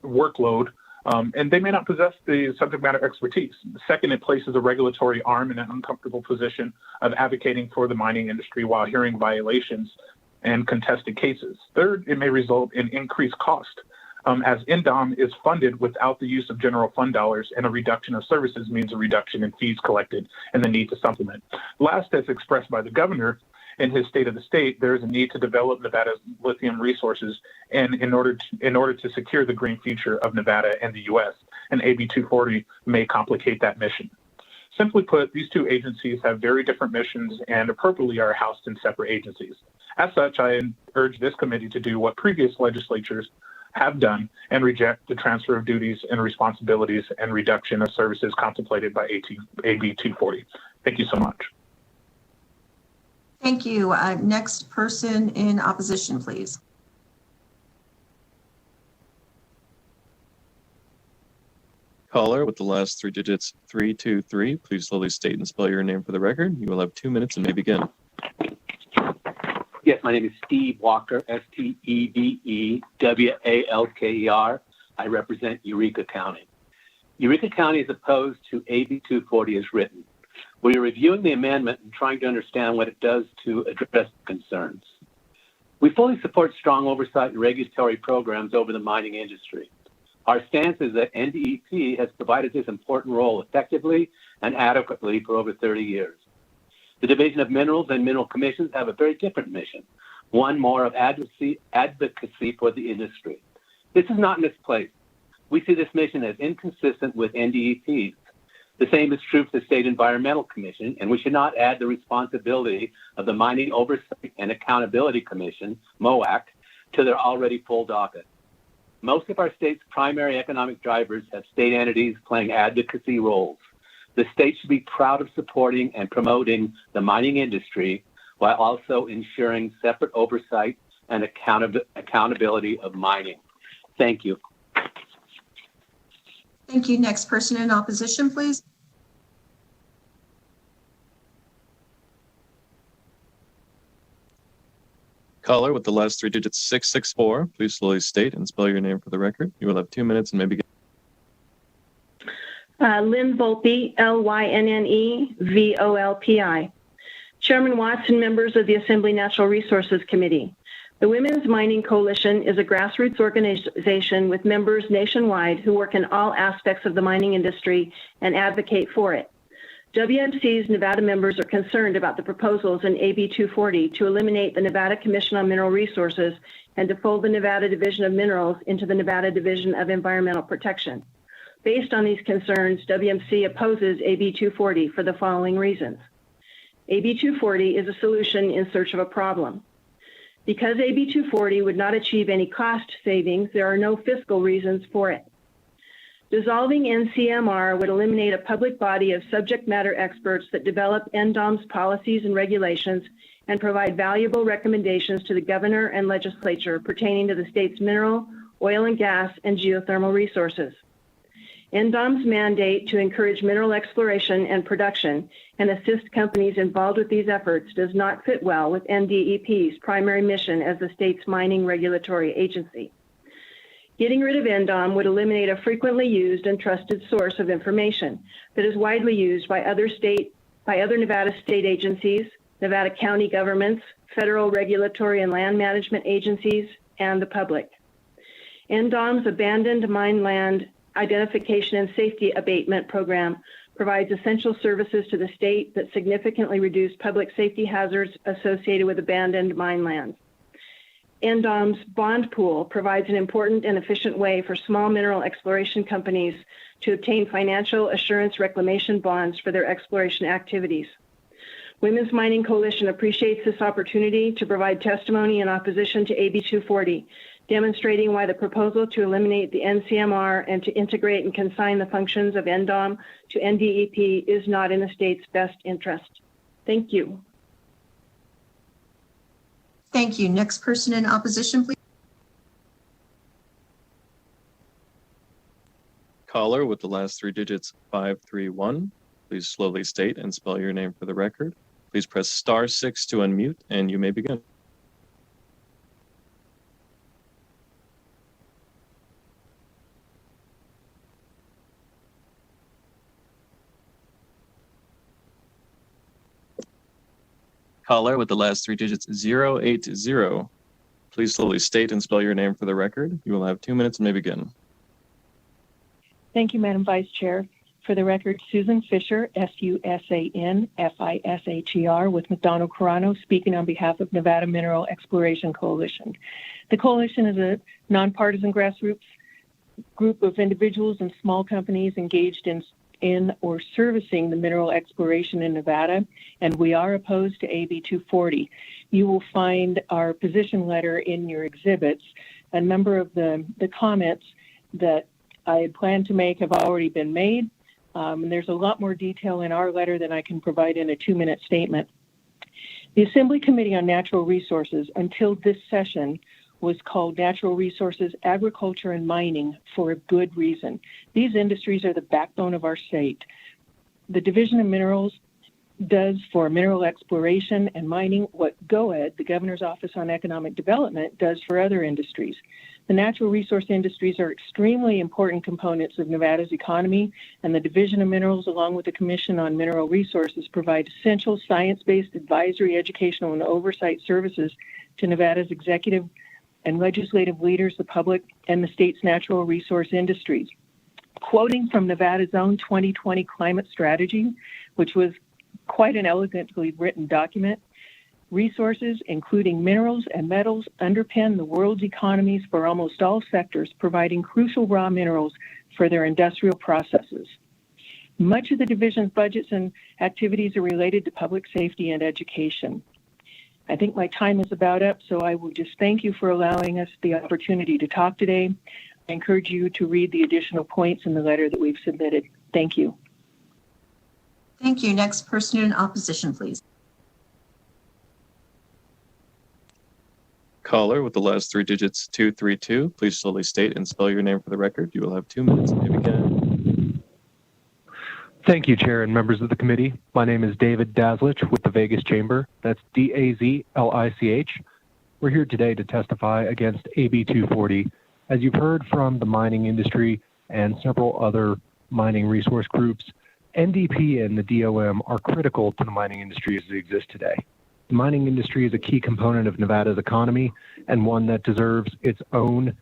workload, and they may not possess the subject matter expertise. Second, it places a regulatory arm in an uncomfortable position of advocating for the mining industry while hearing violations and contested cases. Third, it may result in increased cost, as NDOM is funded without the use of general fund dollars, and a reduction of services means a reduction in fees collected and the need to supplement. Last, as expressed by the governor in his State of the State, there is a need to develop Nevada's lithium resources, and in order to secure the green future of Nevada and the U.S., and AB 240 may complicate that mission. Simply put, these two agencies have very different missions and appropriately are housed in separate agencies. As such, I urge this committee to do what previous legislatures have done and reject the transfer of duties and responsibilities and reduction of services contemplated by AB 240. Thank you so much. Thank you. Next person in opposition, please. Caller with the last three digits 323, please slowly state and spell your name for the record. You will have 2 minutes and may begin. Yes, my name is Steve Walker, Stevewalker. I represent Eureka County. Eureka County is opposed to AB 240 as written. We are reviewing the amendment and trying to understand what it does to address concerns. We fully support strong oversight and regulatory programs over the mining industry. Our stance is that NDEP has provided this important role effectively and adequately for over 30 years. The Division of Minerals and Mineral Commissions have a very different mission, one more of advocacy for the industry. This is not misplaced. We see this mission as inconsistent with NDEP's. The same is true for the State Environmental Commission, and we should not add the responsibility of the Mining Oversight and Accountability Commission, Moax, to their already full docket. Most of our state's primary economic drivers have state entities playing advocacy roles. The state should be proud of supporting and promoting the mining industry while also ensuring separate oversight and accountability of mining. Thank you. Thank you. Next person in opposition, please. Caller with the last three digits 664, please slowly state and spell your name for the record. You will have 2 minutes and may begin. Lynn Volpe, LYNNE-VOLPI. Chairman Watts and members of the Assembly Natural Resources Committee. The Women's Mining Coalition is a grassroots organization with members nationwide who work in all aspects of the mining industry and advocate for it. WMC's Nevada members are concerned about the proposals in AB 240 to eliminate the Nevada Commission on Mineral Resources and to fold the Nevada Division of Minerals into the Nevada Division of Environmental Protection. Based on these concerns, WMC opposes AB 240 for the following reasons. AB 240 is a solution in search of a problem. Because AB 240 would not achieve any cost savings, there are no fiscal reasons for it. Dissolving NCMR would eliminate a public body of subject matter experts that develop NDOM's policies and regulations and provide valuable recommendations to the governor and legislature pertaining to the state's mineral, oil and gas, and geothermal resources. NDOM's mandate to encourage mineral exploration and production and assist companies involved with these efforts does not fit well with NDEP's primary mission as the state's mining regulatory agency. Getting rid of NDOM would eliminate a frequently used and trusted source of information that is widely used by other Nevada state agencies, Nevada county governments, federal regulatory and land management agencies, and the public. NDOM's Abandoned Mine Land Identification and Safety Abatement Program provides essential services to the state that significantly reduce public safety hazards associated with abandoned mine lands. NDOM's bond pool provides an important and efficient way for small mineral exploration companies to obtain financial assurance reclamation bonds for their exploration activities. Women's Mining Coalition appreciates this opportunity to provide testimony in opposition to AB 240, demonstrating why the proposal to eliminate the NCMR and to integrate and consign the functions of NDOM to NDEP is not in the state's best interest. Thank you. Thank you. Next person in opposition, please. Caller with the last three digits 531. Please slowly state and spell your name for the record. Please press *6 to unmute, and you may begin. Caller with the last three digits 080. Please slowly state and spell your name for the record. You will have 2 minutes and may begin. Thank you, Madam Vice Chair. For the record, Susan Fisher, SUSAN-FISHER, with McDonald Carano, speaking on behalf of Nevada Mineral Exploration Coalition. The coalition is a nonpartisan grassroots group of individuals and small companies engaged in or servicing the mineral exploration in Nevada, and we are opposed to AB 240. You will find our position letter in your exhibits. A number of the comments that I had planned to make have already been made. And there's a lot more detail in our letter than I can provide in a 2-minute statement. The Assembly Committee on Natural Resources, until this session, was called Natural Resources, Agriculture, and Mining for a good reason. These industries are the backbone of our state. The Division of Minerals does for mineral exploration and mining what GOED, the Governor's Office on Economic Development, does for other industries. The natural resource industries are extremely important components of Nevada's economy, and the Division of Minerals, along with the Commission on Mineral Resources, provide essential science-based advisory, educational, and oversight services to Nevada's executive and legislative leaders, the public, and the state's natural resource industries. Quoting from Nevada's own 2020 climate strategy, which was quite an elegantly written document, resources, including minerals and metals, underpin the world's economies for almost all sectors, providing crucial raw minerals for their industrial processes. Much of the division's budgets and activities are related to public safety and education. I think my time is about up, so I will just thank you for allowing us the opportunity to talk today. I encourage you to read the additional points in the letter that we've submitted. Thank you. Thank you. Next person in opposition, please. Caller with the last three digits 232. Please slowly state and spell your name for the record. You will have 2 minutes and may begin. Thank you, Chair and members of the committee. My name is David Dazlich with the Vegas Chamber. That's D-A-Z-L-I-C-H. We're here today to testify against AB 240. As you've heard from the mining industry and several other mining resource groups, NDP and the DOM are critical to the mining industry as it exists today. The mining industry is a key component of Nevada's economy and one that deserves its own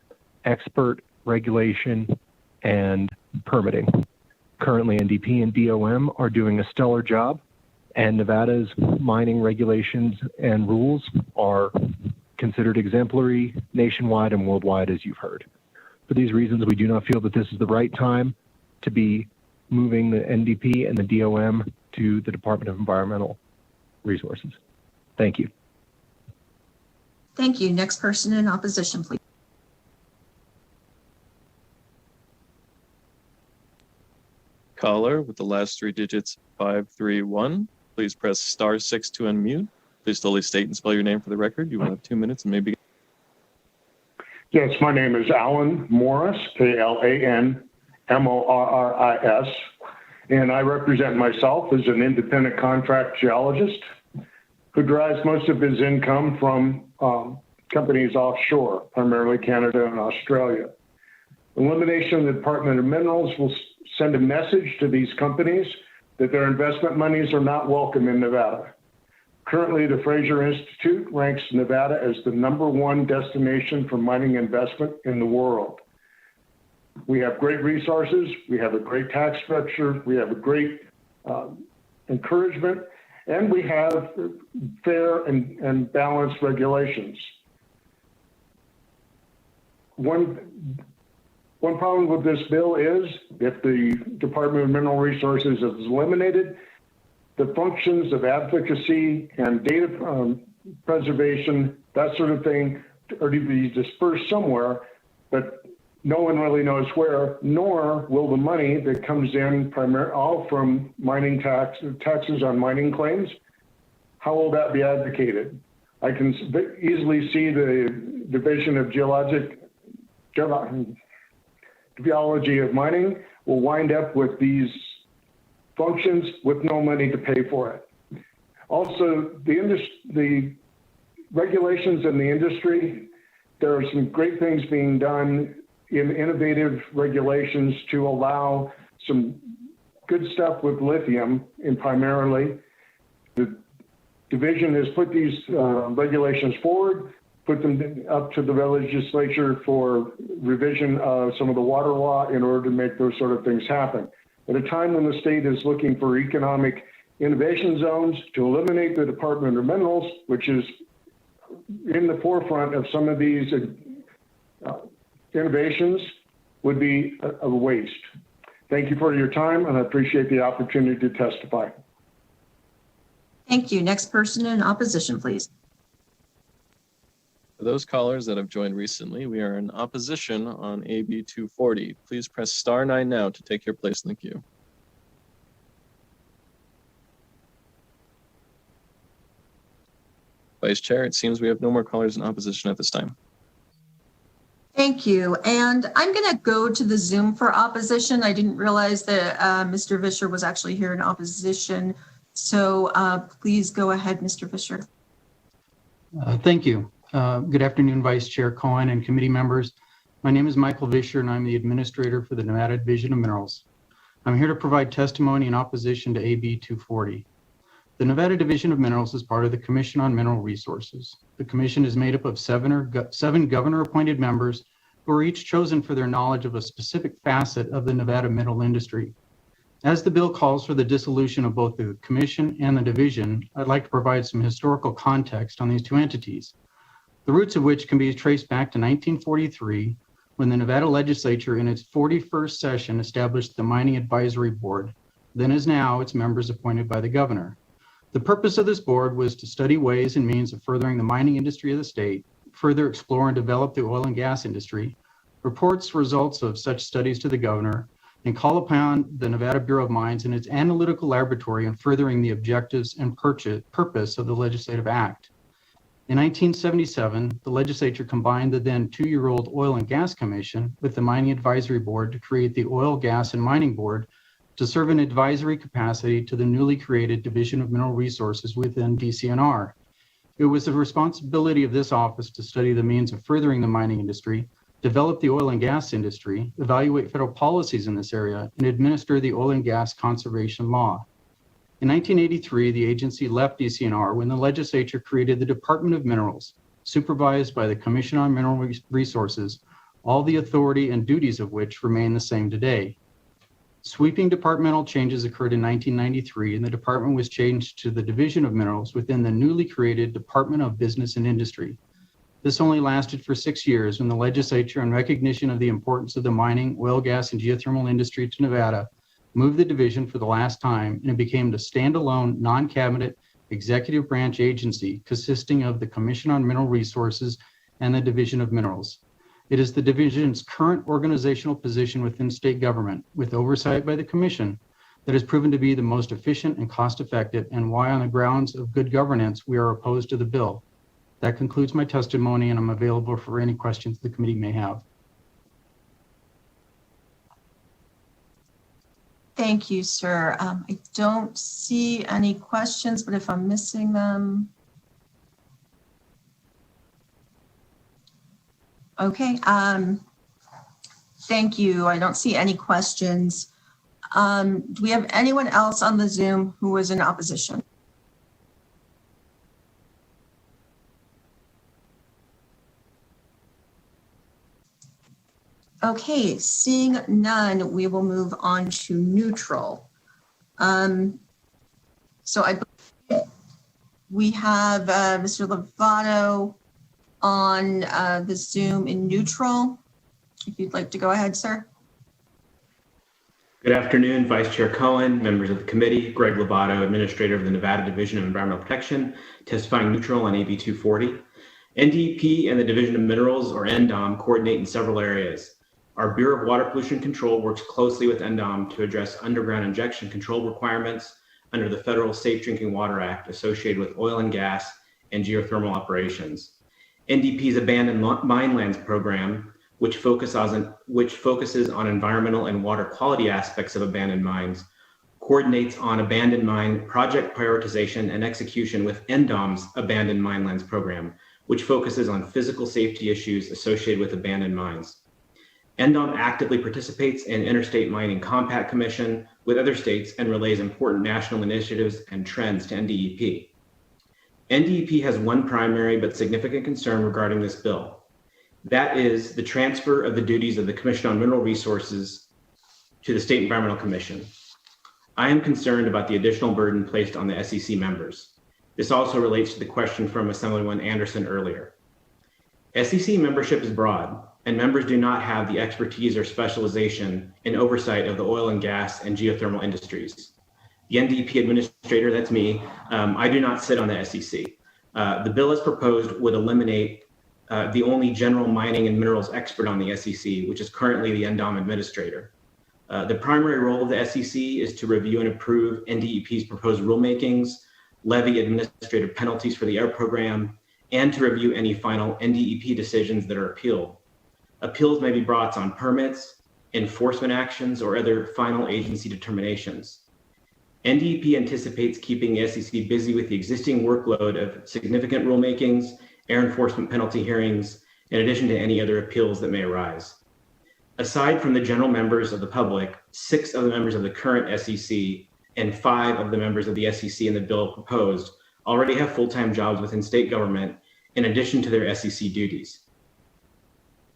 expert regulation and permitting. Currently, NDP and DOM are doing a stellar job, and Nevada's mining regulations and rules are considered exemplary nationwide and worldwide, as you've heard. For these reasons, we do not feel that this is the right time to be moving the NDP and the DOM to the Department of Environmental Resources. Thank you. Thank you. Next person in opposition, please. Caller with the last three digits 531. Please press *6 to unmute. Please slowly state and spell your name for the record. You will have 2 minutes and maybe. Yes, my name is Alan Morris, A-L-A-N M-O-R-R-I-S, and I represent myself as an independent contract geologist who derives most of his income from companies offshore, primarily Canada and Australia. Elimination of the Department of Minerals will send a message to these companies that their investment monies are not welcome in Nevada. Currently, the Fraser Institute ranks Nevada as the #1 destination for mining investment in the world. We have great resources, we have a great tax structure, we have a great encouragement, and we have fair and balanced regulations. One problem with this bill is if the Department of Mineral Resources is eliminated, the functions of advocacy and data preservation, that sort of thing, are to be dispersed somewhere, but no one really knows where, nor will the money that comes in all from mining taxes on mining claims, how will that be advocated? I can easily see the Division of Geology of Mining will wind up with these functions with no money to pay for it. Also, the regulations in the industry, there are some great things being done in innovative regulations to allow some good stuff with lithium, and primarily the division has put these regulations forward, put them up to the legislature for revision of some of the water law in order to make those sort of things happen. At a time when the state is looking for economic innovation zones to eliminate the Department of Minerals, which is in the forefront of some of these innovations, would be a waste. Thank you for your time, and I appreciate the opportunity to testify. Thank you. Next person in opposition, please. For those callers that have joined recently, we are in opposition on AB 240. Please press *9 now to take your place in the queue. Vice Chair, it seems we have no more callers in opposition at this time. Thank you. And I'm going to go to the Zoom for opposition. I didn't realize that Mr. Vischer was actually here in opposition. So please go ahead, Mr. Vischer. Thank you. Good afternoon, Vice Chair Cohen and committee members. My name is Michael Vischer, and I'm the administrator for the Nevada Division of Minerals. I'm here to provide testimony in opposition to AB 240. The Nevada Division of Minerals is part of the Commission on Mineral Resources. The commission is made up of seven governor-appointed members who are each chosen for their knowledge of a specific facet of the Nevada mineral industry. As the bill calls for the dissolution of both the commission and the division, I'd like to provide some historical context on these two entities, the roots of which can be traced back to 1943, when the Nevada Legislature in its 41st session established the Mining Advisory Board, then as now its members appointed by the governor. The purpose of this board was to study ways and means of furthering the mining industry of the state, further explore and develop the oil and gas industry, reports results of such studies to the governor, and call upon the Nevada Bureau of Mines and its analytical laboratory in furthering the objectives and purpose of the legislative act. In 1977, the legislature combined the then 2-year-old Oil and Gas Commission with the Mining Advisory Board to create the Oil, Gas, and Mining Board to serve an advisory capacity to the newly created Division of Mineral Resources within DCNR. It was the responsibility of this office to study the means of furthering the mining industry, develop the oil and gas industry, evaluate federal policies in this area, and administer the oil and gas conservation law. In 1983, the agency left DCNR when the legislature created the Department of Minerals, supervised by the Commission on Mineral Resources, all the authority and duties of which remain the same today. Sweeping departmental changes occurred in 1993, and the department was changed to the Division of Minerals within the newly created Department of Business and Industry. This only lasted for 6 years when the legislature, in recognition of the importance of the mining, oil, gas, and geothermal industry to Nevada, moved the division for the last time, and it became the standalone, non-cabinet, executive branch agency consisting of the Commission on Mineral Resources and the Division of Minerals. It is the division's current organizational position within state government, with oversight by the Commission, that has proven to be the most efficient and cost-effective, and why, on the grounds of good governance, we are opposed to the bill. That concludes my testimony, and I'm available for any questions the committee may have. Thank you, sir. I don't see any questions, but if I'm missing them. Thank you. I don't see any questions. Do we have anyone else on the Zoom who was in opposition? Okay, seeing none, we will move on to neutral. So I believe we have Mr. Lovato on the Zoom in neutral. If you'd like to go ahead, sir. Good afternoon, Vice Chair Cohen, members of the committee, Greg Lovato, Administrator of the Nevada Division of Environmental Protection, testifying neutral on AB 240. NDEP and the Division of Minerals, or NDOM, coordinate in several areas. Our Bureau of Water Pollution Control works closely with NDOM to address underground injection control requirements under the Federal Safe Drinking Water Act associated with oil and gas and geothermal operations. NDP's Abandoned Mine Lands Program, which focuses on environmental and water quality aspects of abandoned mines, coordinates on abandoned mine project prioritization and execution with NDOM's Abandoned Mine Lands Program, which focuses on physical safety issues associated with abandoned mines. NDOM actively participates in Interstate Mining Compact Commission with other states and relays important national initiatives and trends to NDEP. NDEP has one primary but significant concern regarding this bill. That is the transfer of the duties of the Commission on Mineral Resources to the State Environmental Commission. I am concerned about the additional burden placed on the SEC members. This also relates to the question from Assemblywoman Anderson earlier. SEC membership is broad, and members do not have the expertise or specialization in oversight of the oil and gas and geothermal industries. The NDEP administrator, that's me, I do not sit on the SEC. The bill as proposed would eliminate the only general mining and minerals expert on the SEC, which is currently the NDOM administrator. The primary role of the SEC is to review and approve NDEP's proposed rulemakings, levy administrative penalties for the air program, and to review any final NDEP decisions that are appealed. Appeals may be brought on permits, enforcement actions, or other final agency determinations. NDEP anticipates keeping the SEC busy with the existing workload of significant rulemakings, air enforcement penalty hearings, in addition to any other appeals that may arise. Aside from the general members of the public, 6 of the members of the current SEC and 5 of the members of the SEC in the bill proposed already have full-time jobs within state government in addition to their SEC duties.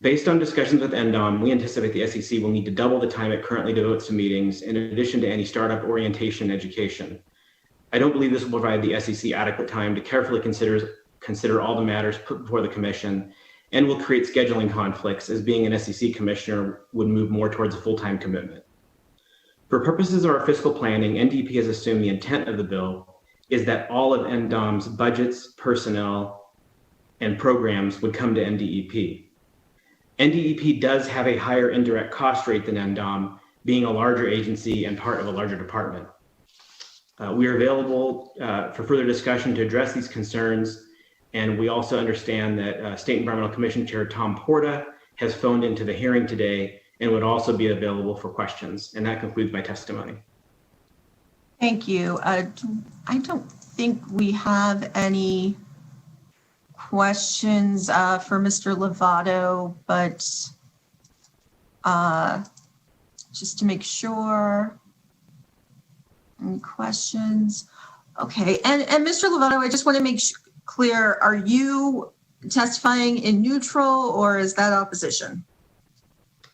Based on discussions with NDOM, we anticipate the SEC will need to double the time it currently devotes to meetings in addition to any startup orientation and education. I don't believe this will provide the SEC adequate time to carefully consider all the matters put before the commission and will create scheduling conflicts, as being an SEC commissioner would move more towards a full-time commitment. For purposes of our fiscal planning, NDEP has assumed the intent of the bill is that all of NDOM's budgets, personnel, and programs would come to NDEP. NDEP does have a higher indirect cost rate than NDOM, being a larger agency and part of a larger department. We are available for further discussion to address these concerns, and we also understand that State Environmental Commission Chair Tom Porta has phoned into the hearing today and would also be available for questions. And that concludes my testimony. Thank you. I don't think we have any questions for Mr. Lovato, but just to make sure, any questions? Okay, and Mr. Lovato, I just want to make clear, are you testifying in neutral or is that opposition?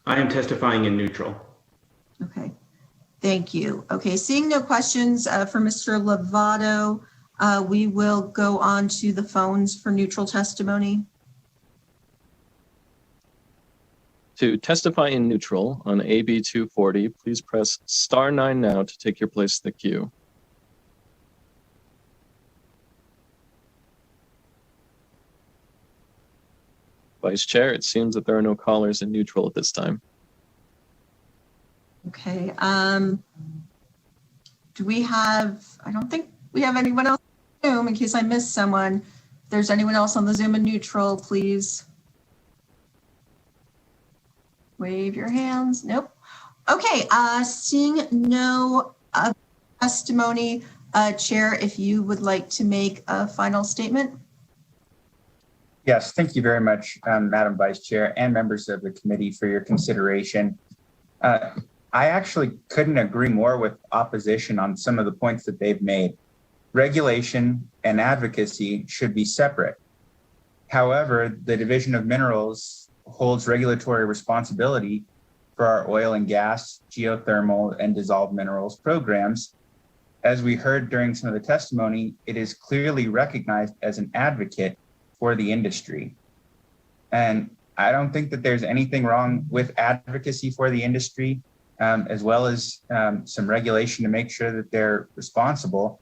I am testifying in neutral. Okay, thank you. Okay, seeing no questions for Mr. Lovato, we will go on to the phones for neutral testimony. To testify in neutral on AB 240, please press *9 now to take your place in the queue. Vice Chair, it seems that there are no callers in neutral at this time. Okay, do we have, I don't think we have anyone else on Zoom in case I missed someone. If there's anyone else on the Zoom in neutral, please wave your hands. Nope. Okay, seeing no testimony, Chair, if you would like to make a final statement. Yes, thank you very much, Madam Vice Chair and members of the committee for your consideration. I actually couldn't agree more with opposition on some of the points that they've made. Regulation and advocacy should be separate. However, the Division of Minerals holds regulatory responsibility for our oil and gas, geothermal, and dissolved minerals programs. As we heard during some of the testimony, it is clearly recognized as an advocate for the industry. And I don't think that there's anything wrong with advocacy for the industry, as well as some regulation to make sure that they're responsible.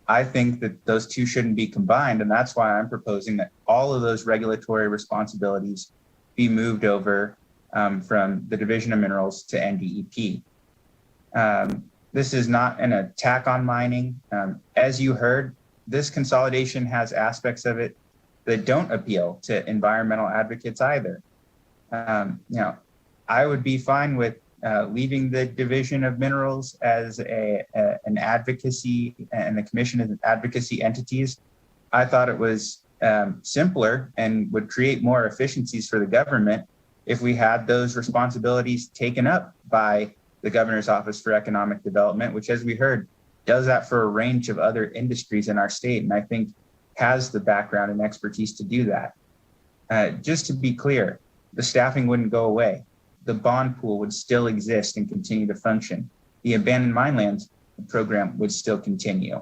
I think that those two shouldn't be combined, and that's why I'm proposing that all of those regulatory responsibilities be moved over from the Division of Minerals to NDEP. This is not an attack on mining. As you heard, this consolidation has aspects of it that don't appeal to environmental advocates either. I would be fine with leaving the Division of Minerals as an advocacy and the commission as advocacy entities. I thought it was simpler and would create more efficiencies for the government if we had those responsibilities taken up by the Governor's Office for Economic Development, which, as we heard, does that for a range of other industries in our state, and I think has the background and expertise to do that. Just to be clear, the staffing wouldn't go away. The bond pool would still exist and continue to function. The abandoned mine lands program would still continue.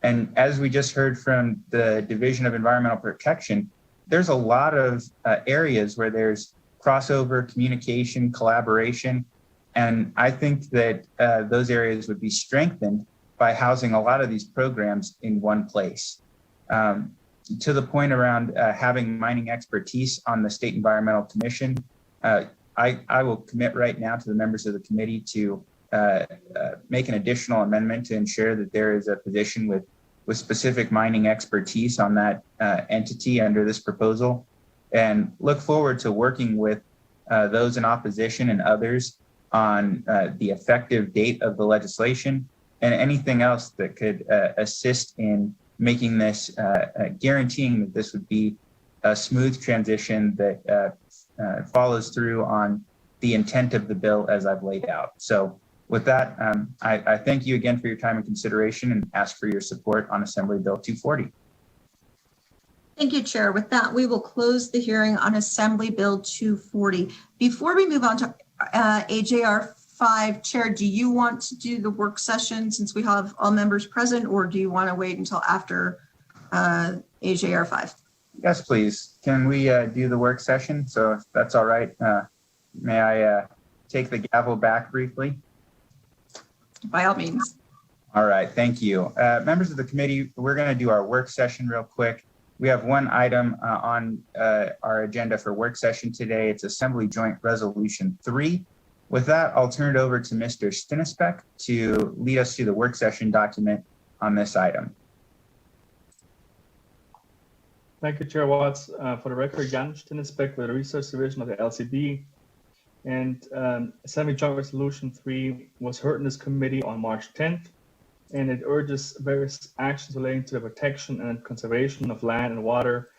And as we just heard from the Division of Environmental Protection, there's a lot of areas where there's crossover, communication, collaboration. And I think that those areas would be strengthened by housing a lot of these programs in one place. To the point around having mining expertise on the State Environmental Commission, I will commit right now to the members of the committee to make an additional amendment to ensure that there is a position with specific mining expertise on that entity under this proposal, and look forward to working with those in opposition and others on the effective date of the legislation and anything else that could assist in making this, guaranteeing that this would be a smooth transition that follows through on the intent of the bill as I've laid out. So with that, I thank you again for your time and consideration and ask for your support on Assembly Bill 240. Thank you, Chair. With that, we will close the hearing on Assembly Bill 240. Before we move on to AJR 5, Chair, do you want to do the work session since we have all members present, or do you want to wait until after AJR 5? Yes, please. Can we do the work session? So if that's all right, may I take the gavel back briefly? By all means. All right, thank you. Members of the committee, we're going to do our work session real quick. We have one item on our agenda for work session today. It's Assembly Joint Resolution 3. With that, I'll turn it over to Mr. Stinisbeck to lead us through the work session document on this item. Thank you, Chair Watts. For the record, Jan Stinisbeck with the Research Division of the LCD. And Assembly Joint Resolution 3 was heard in this committee on March 10th, and it urges various actions relating to the protection and conservation of land and water.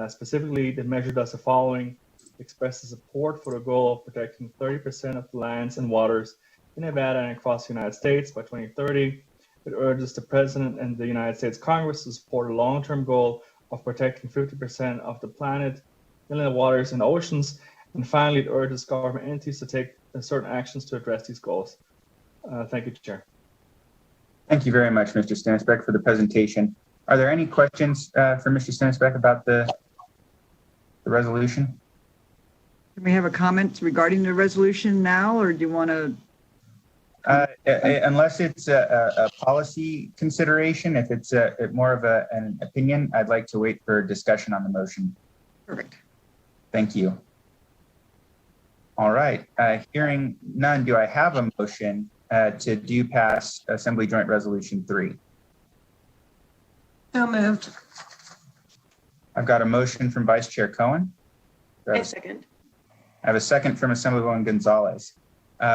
Specifically, the measure does the following: expresses support for the goal of protecting 30% of the lands and waters in Nevada and across the United States by 2030. It urges the President and the United States Congress to support a long-term goal of protecting 50% of the planet, inland waters, and oceans. And finally, it urges government entities to take certain actions to address these goals. Thank you, Chair. Thank you very much, Mr. Stinisbeck, for the presentation. Are there any questions for Mr. Stinisbeck about the resolution? Can we have a comment regarding the resolution now, or do you want to? Unless it's a policy consideration, if it's more of an opinion, I'd like to wait for discussion on the motion. Perfect. Thank you. All right, hearing none, do I have a motion to do pass Assembly Joint Resolution 3? So moved. I've got a motion from Vice Chair Cohen. I second. I have a second from Assemblywoman Gonzalez.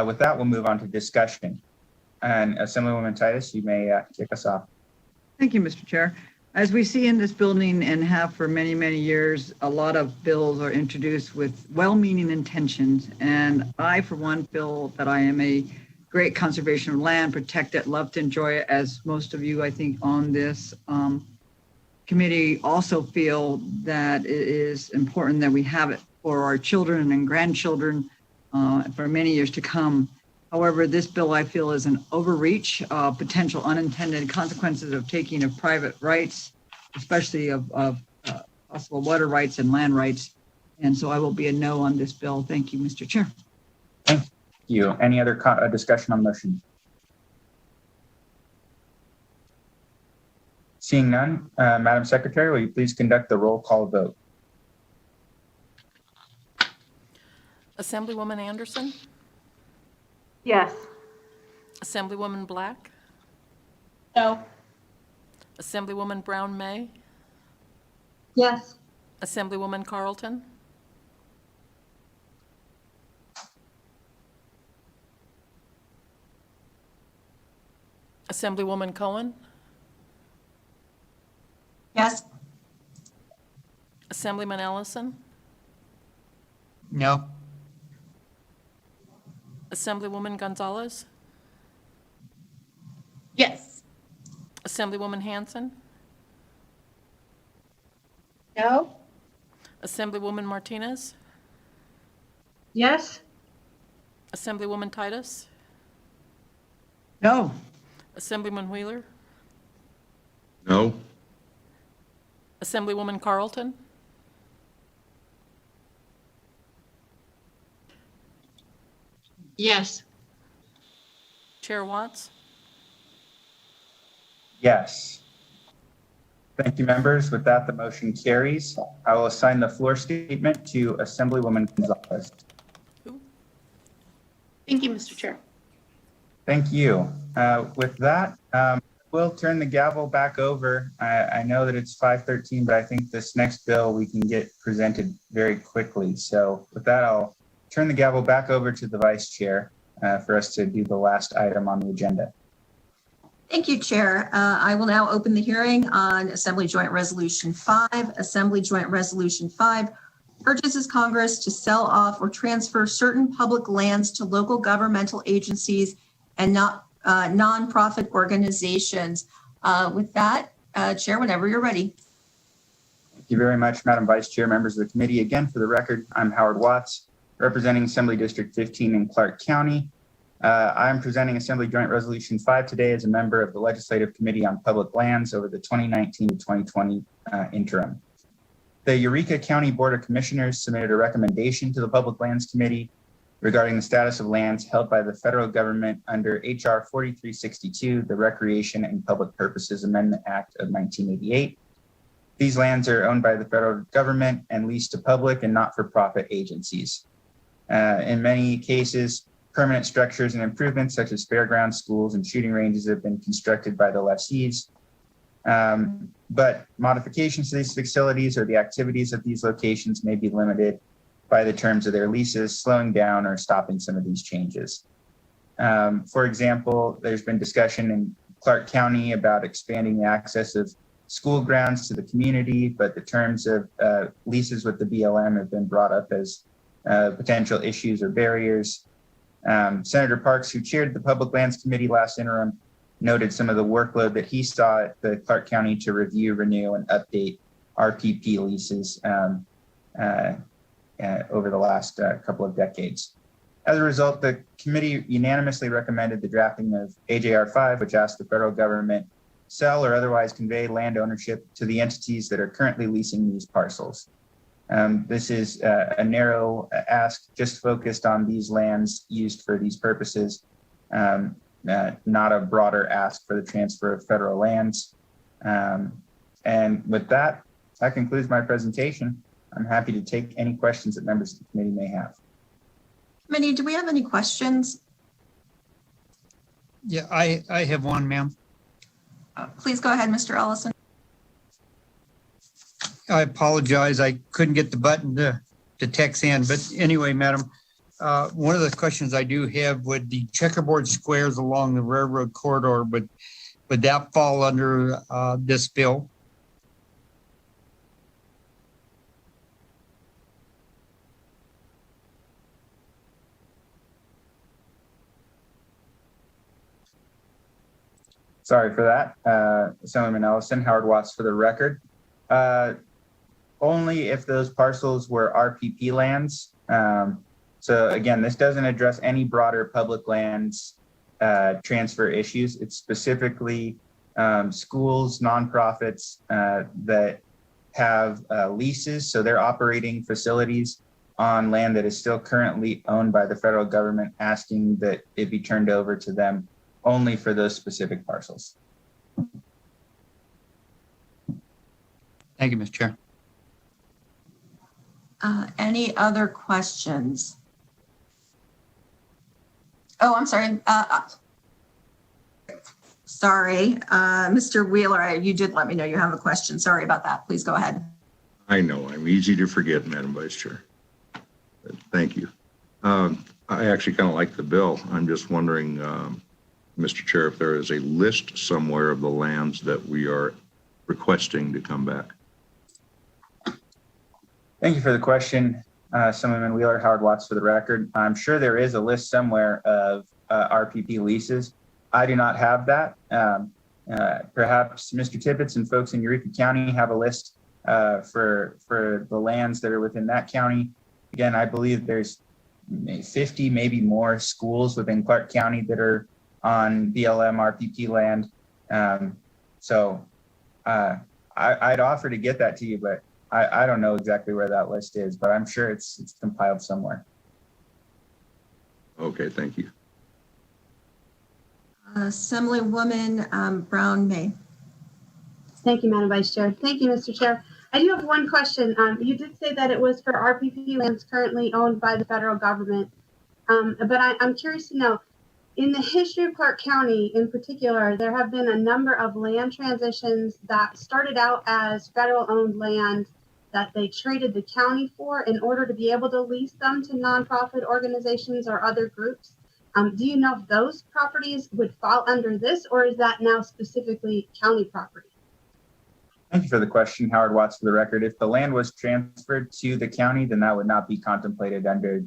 With that, we'll move on to discussion. And Assemblywoman Titus, you may kick us off. Thank you, Mr. Chair. As we see in this building and have for many, many years, a lot of bills are introduced with well-meaning intentions. And I, for one, feel that I am a great conservation of land, protect it, love to enjoy it, as most of you, I think, on this committee also feel that it is important that we have it for our children and grandchildren for many years to come. However, this bill, I feel, is an overreach, potential unintended consequences of taking of private rights, especially of possible water rights and land rights. And so I will be a no on this bill. Thank you, Mr. Chair. Thank you. Any other discussion on the motion? Seeing none, Madam Secretary, will you please conduct the roll call vote? Assemblywoman Anderson? Yes. Assemblywoman Black? No. Assemblywoman Brown May? Yes. Assemblywoman Carlton? Assemblywoman Cohen? Yes. Assemblyman Ellison? No. Assemblywoman Gonzalez? Yes. Assemblywoman Hanson? No. Assemblywoman Martinez? Yes. Assemblywoman Titus? No. Assemblyman Wheeler? No. Assemblywoman Carlton? Yes. Chair Watts? Yes. Thank you, members. With that, the motion carries. I will assign the floor statement to Assemblywoman Gonzalez. Thank you, Mr. Chair. Thank you. With that, we'll turn the gavel back over. I know that it's 5:13, but I think this next bill we can get presented very quickly. So with that, I'll turn the gavel back over to the Vice Chair for us to do the last item on the agenda. Thank you, Chair. I will now open the hearing on Assembly Joint Resolution 5. Assembly Joint Resolution 5 urges Congress to sell off or transfer certain public lands to local governmental agencies and nonprofit organizations. With that, Chair, whenever you're ready. Thank you very much, Madam Vice Chair, members of the committee. Again, for the record, I'm Howard Watts, representing Assembly District 15 in Clark County. I'm presenting Assembly Joint Resolution 5 today as a member of the Legislative Committee on Public Lands over the 2019 to 2020 interim. The Eureka County Board of Commissioners submitted a recommendation to the Public Lands Committee regarding the status of lands held by the federal government under H.R. 4362, the Recreation and Public Purposes Amendment Act of 1988. These lands are owned by the federal government and leased to public and not-for-profit agencies. In many cases, permanent structures and improvements such as fairgrounds, schools, and shooting ranges have been constructed by the lessees. But modifications to these facilities or the activities of these locations may be limited by the terms of their leases, slowing down or stopping some of these changes. For example, there's been discussion in Clark County about expanding the access of school grounds to the community, but the terms of leases with the BLM have been brought up as potential issues or barriers. Senator Parks, who chaired the Public Lands Committee last interim, noted some of the workload that he saw at the Clark County to review, renew, and update RPP leases over the last couple of decades. As a result, the committee unanimously recommended the drafting of AJR 5, which asks the federal government sell or otherwise convey land ownership to the entities that are currently leasing these parcels. This is a narrow ask, just focused on these lands used for these purposes, not a broader ask for the transfer of federal lands. And with that, that concludes my presentation. I'm happy to take any questions that members of the committee may have. Committee, do we have any questions? Yeah, I have one, ma'am. Please go ahead, Mr. Ellison. I apologize. I couldn't get the button to text in. But anyway, madam, one of the questions I do have, would the checkerboard squares along the railroad corridor, would that fall under this bill? Sorry for that. Assemblyman Ellison, Howard Watts for the record. Only if those parcels were RPP lands. So again, this doesn't address any broader public lands transfer issues. It's specifically schools, nonprofits that have leases. So they're operating facilities on land that is still currently owned by the federal government, asking that it be turned over to them only for those specific parcels. Thank you, Mr. Chair. Any other questions? Oh, I'm sorry. Sorry, Mr. Wheeler, you did let me know you have a question. Sorry about that. Please go ahead. I know, I'm easy to forget, Madam Vice Chair. Thank you. I actually kind of like the bill. I'm just wondering, Mr. Chair, if there is a list somewhere of the lands that we are requesting to come back. Thank you for the question, Assemblyman Wheeler. Howard Watts for the record. I'm sure there is a list somewhere of RPP leases. I do not have that. Perhaps Mr. Tippett and folks in Eureka County have a list for the lands that are within that county. Again, I believe there's 50, maybe more schools within Clark County that are on BLM RPP land. So I'd offer to get that to you, but I don't know exactly where that list is, but I'm sure it's compiled somewhere. Okay, thank you. Assemblywoman Brown May. Thank you, Madam Vice Chair. Thank you, Mr. Chair. I do have one question. You did say that it was for RPP lands currently owned by the federal government, but I'm curious to know, in the history of Clark County in particular, there have been a number of land transitions that started out as federal-owned land that they traded the county for in order to be able to lease them to nonprofit organizations or other groups. Do you know if those properties would fall under this, or is that now specifically county property? Thank you for the question, Howard Watts for the record. If the land was transferred to the county, then that would not be contemplated under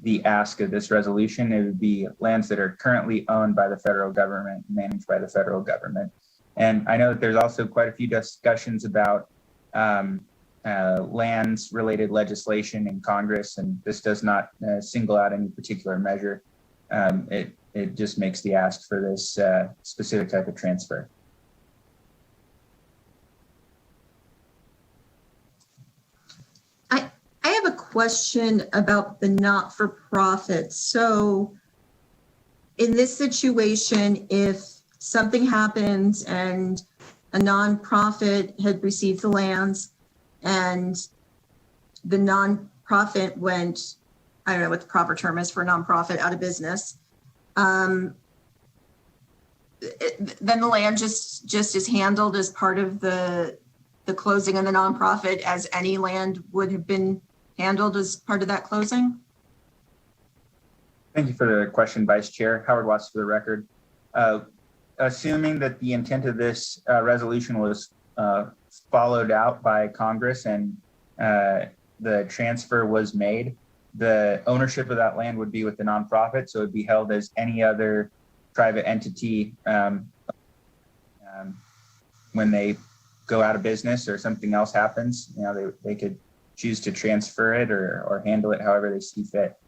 the ask of this resolution. It would be lands that are currently owned by the federal government, managed by the federal government. And I know that there's also quite a few discussions about lands related legislation in Congress, and this does not single out any particular measure. It just makes the ask for this specific type of transfer. I have a question about the not-for-profit. So in this situation, if something happens and a nonprofit had received the lands and the nonprofit went, I don't know what the proper term is for a nonprofit, out of business, then the land just is handled as part of the closing of the nonprofit as any land would have been handled as part of that closing? Thank you for the question, Vice Chair. Howard Watts for the record. Assuming that the intent of this resolution was followed out by Congress and the transfer was made, the ownership of that land would be with the nonprofit, so it would be held as any other private entity when they go out of business or something else happens. You know, they could choose to transfer it or handle it however they see fit.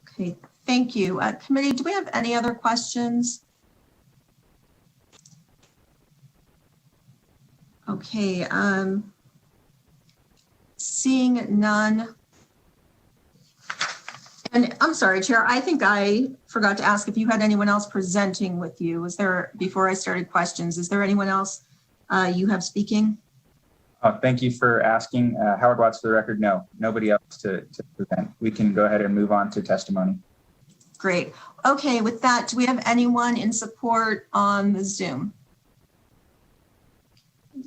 Okay, thank you. Committee, do we have any other questions? Okay, seeing none. And I'm sorry, Chair, I think I forgot to ask if you had anyone else presenting with you. Was there, before I started questions, is there anyone else you have speaking? Thank you for asking. Howard Watts for the record, no, nobody else to present. We can go ahead and move on to testimony. Great. Okay, with that, do we have anyone in support on the Zoom?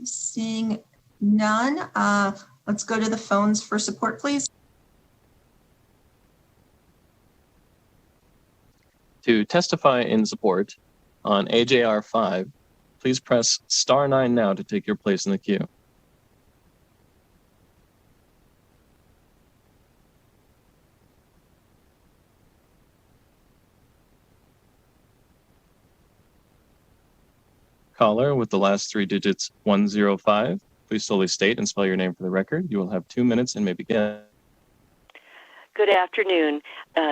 Seeing none, let's go to the phones for support, please. To testify in support on AJR 5, please press *9 now to take your place in the queue. Caller with the last three digits 105. Please slowly state and spell your name for the record. You will have 2 minutes and may begin. Good afternoon,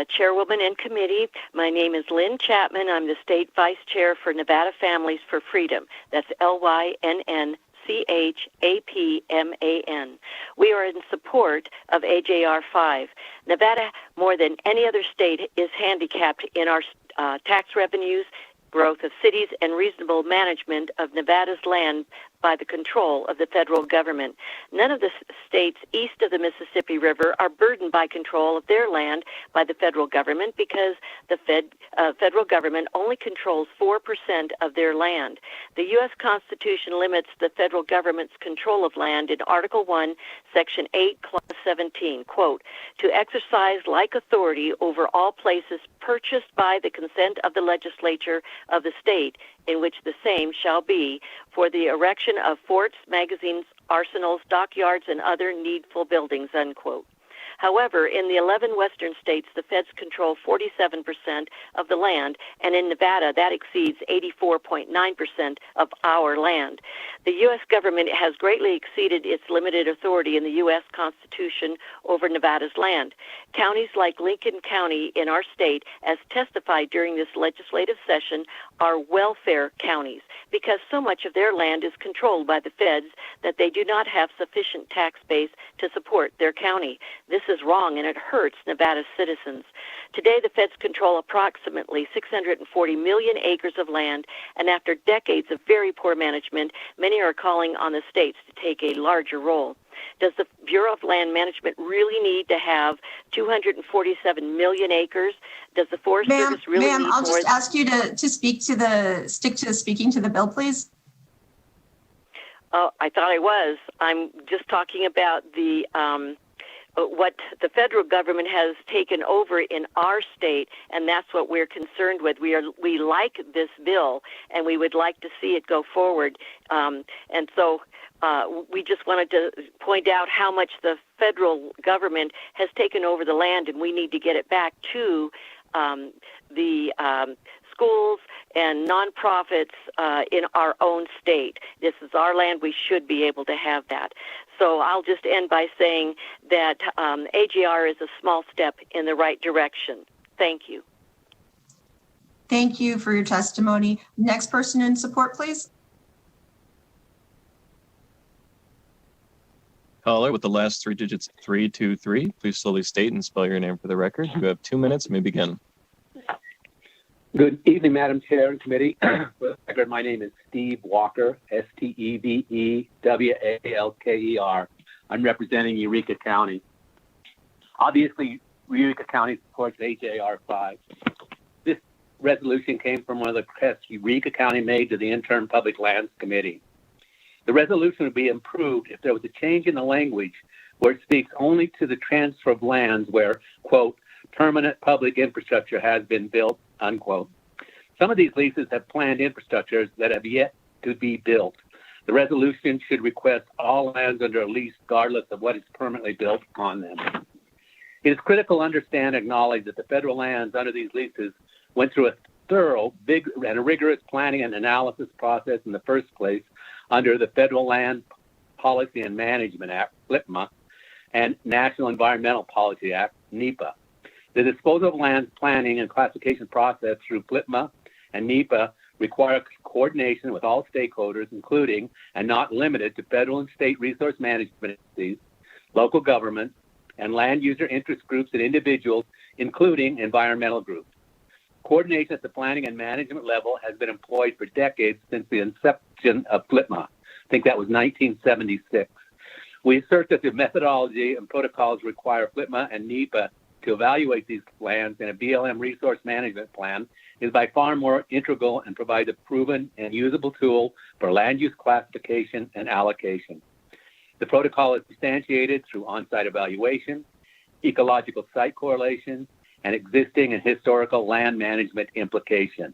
Chairwoman and Committee. My name is Lynn Chapman. I'm the State Vice Chair for Nevada Families for Freedom. That's LYNNCHAPMAN. We are in support of AJR 5. Nevada, more than any other state, is handicapped in our tax revenues, growth of cities, and reasonable management of Nevada's land by the control of the federal government. None of the states east of the Mississippi River are burdened by control of their land by the federal government because the federal government only controls 4% of their land. The U.S. Constitution limits the federal government's control of land in Article 1, Section 8, Clause 17, quote, to exercise like authority over all places purchased by the consent of the legislature of the state in which the same shall be for the erection of forts, magazines, arsenals, dockyards, and other needful buildings, unquote. However, in the 11 western states, the feds control 47% of the land, and in Nevada, that exceeds 84.9% of our land. The U.S. government has greatly exceeded its limited authority in the U.S. Constitution over Nevada's land. Counties like Lincoln County in our state, as testified during this legislative session, are welfare counties because so much of their land is controlled by the feds that they do not have sufficient tax base to support their county. This is wrong, and it hurts Nevada's citizens. Today, the feds control approximately 640 million acres of land, and after decades of very poor management, many are calling on the states to take a larger role. Does the Bureau of Land Management really need to have 247 million acres? Does the Forest Service really need more? I'll just ask you to stick to speaking to the bill, please. Oh, I thought I was. I'm just talking about the what the federal government has taken over in our state, and that's what we're concerned with. We like this bill, and we would like to see it go forward. And so we just wanted to point out how much the federal government has taken over the land, and we need to get it back to the schools and nonprofits in our own state. This is our land. We should be able to have that. So I'll just end by saying that AGR is a small step in the right direction. Thank you. Thank you for your testimony. Next person in support, please. Caller with the last three digits 323. Please slowly state and spell your name for the record. You have 2 minutes. You may begin. Good evening, Madam Chair and Committee. For the record, my name is Steve Walker, Stevewalker. I'm representing Eureka County. Obviously, Eureka County supports AJR 5. This resolution came from one of the requests Eureka County made to the Interim Public Lands Committee. The resolution would be improved if there was a change in the language where it speaks only to the transfer of lands where, quote, permanent public infrastructure has been built, unquote. Some of these leases have planned infrastructures that have yet to be built. The resolution should request all lands under a lease, regardless of what is permanently built on them. It is critical to understand and acknowledge that the federal lands under these leases went through a thorough, big, and rigorous planning and analysis process in the first place under the Federal Land Policy and Management Act, FLPMA, and National Environmental Policy Act, NEPA. The disposal of lands planning and classification process through FLPMA and NEPA require coordination with all stakeholders, including and not limited to federal and state resource management agencies, local governments, and land user interest groups and individuals, including environmental groups. Coordination at the planning and management level has been employed for decades since the inception of FLPMA. I think that was 1976. We assert that the methodology and protocols require FLPMA and NEPA to evaluate these lands in a BLM resource management plan is by far more integral and provides a proven and usable tool for land use classification and allocation. The protocol is substantiated through on-site evaluation, ecological site correlation, and existing and historical land management implications.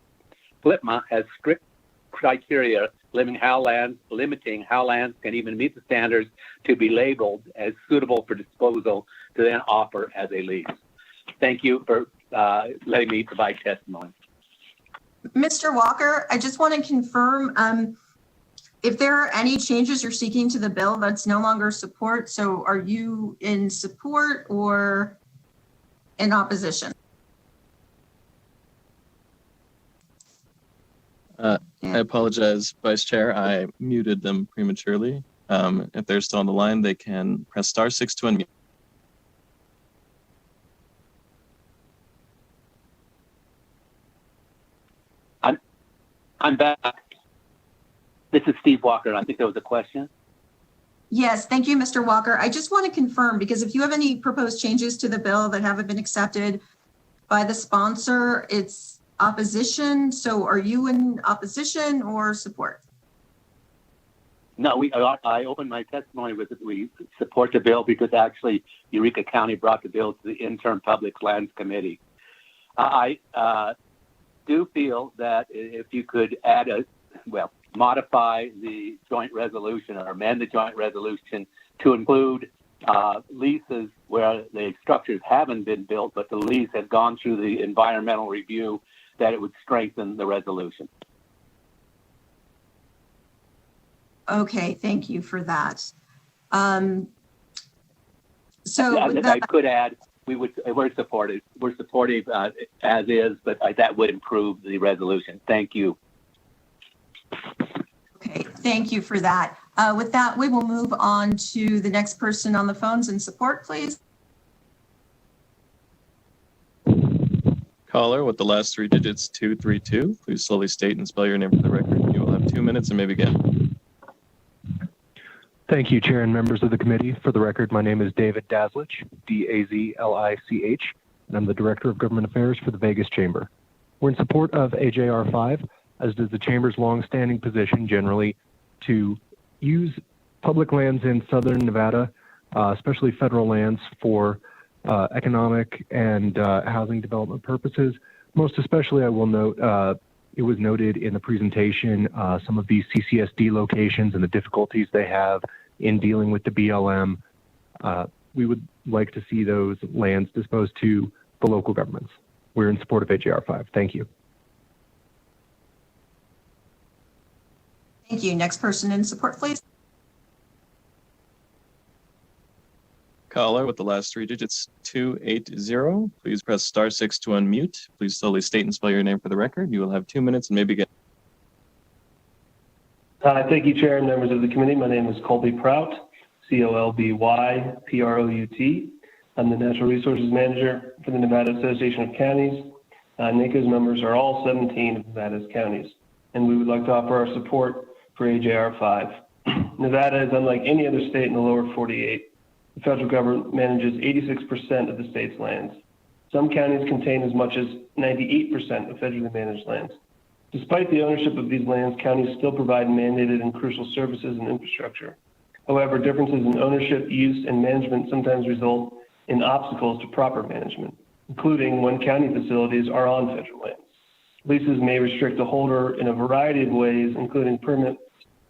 FLPMA has strict criteria limiting how lands can even meet the standards to be labeled as suitable for disposal to then offer as a lease. Thank you for letting me provide testimony. Mr. Walker, I just want to confirm if there are any changes you're seeking to the bill, that's no longer support. So are you in support or in opposition? I apologize, Vice Chair. I muted them prematurely. If they're still on the line, they can press *6 to unmute. I'm back. This is Steve Walker. I think there was a question. Yes, thank you, Mr. Walker. I just want to confirm, because if you have any proposed changes to the bill that haven't been accepted by the sponsor, it's opposition. So are you in opposition or support? No, I opened my testimony with it. We support the bill because actually Eureka County brought the bill to the Interim Public Lands Committee. I do feel that if you could modify the joint resolution or amend the joint resolution to include leases where the structures haven't been built, but the lease has gone through the environmental review, that it would strengthen the resolution. Okay, thank you for that. I could add, we're supportive. We're supportive as is, but that would improve the resolution. Thank you. Okay, thank you for that. With that, we will move on to the next person on the phones in support, please. Caller with the last 3 digits, 232. Please slowly state and spell your name for the record. You will have 2 minutes and may begin. Thank you, Chair and members of the committee. For the record, my name is David Dazlich, D-A-Z-L-I-C-H, and I'm the Director of Government Affairs for the Vegas Chamber. We're in support of AJR 5, as does the Chamber's longstanding position generally to use public lands in southern Nevada, especially federal lands, for economic and housing development purposes. Most especially, I will note, it was noted in the presentation, some of these CCSD locations and the difficulties they have in dealing with the BLM. We would like to see those lands disposed to the local governments. We're in support of AJR 5. Thank you. Thank you. Next person in support, please. Caller with the last 3 digits, 280. Please press *6 to unmute. Please slowly state and spell your name for the record. You will have 2 minutes and may begin. Thank you, Chair and members of the committee. My name is Colby Prout, C-O-L-B-Y-P-R-O-U-T. I'm the Natural Resources Manager for the Nevada Association of Counties. NACO's members are all 17 of Nevada's counties, and we would like to offer our support for AJR 5. Nevada is unlike any other state in the lower 48. The federal government manages 86% of the state's lands. Some counties contain as much as 98% of federally managed lands. Despite the ownership of these lands, counties still provide mandated and crucial services and infrastructure. However, differences in ownership, use, and management sometimes result in obstacles to proper management, including when county facilities are on federal lands. Leases may restrict the holder in a variety of ways, including permits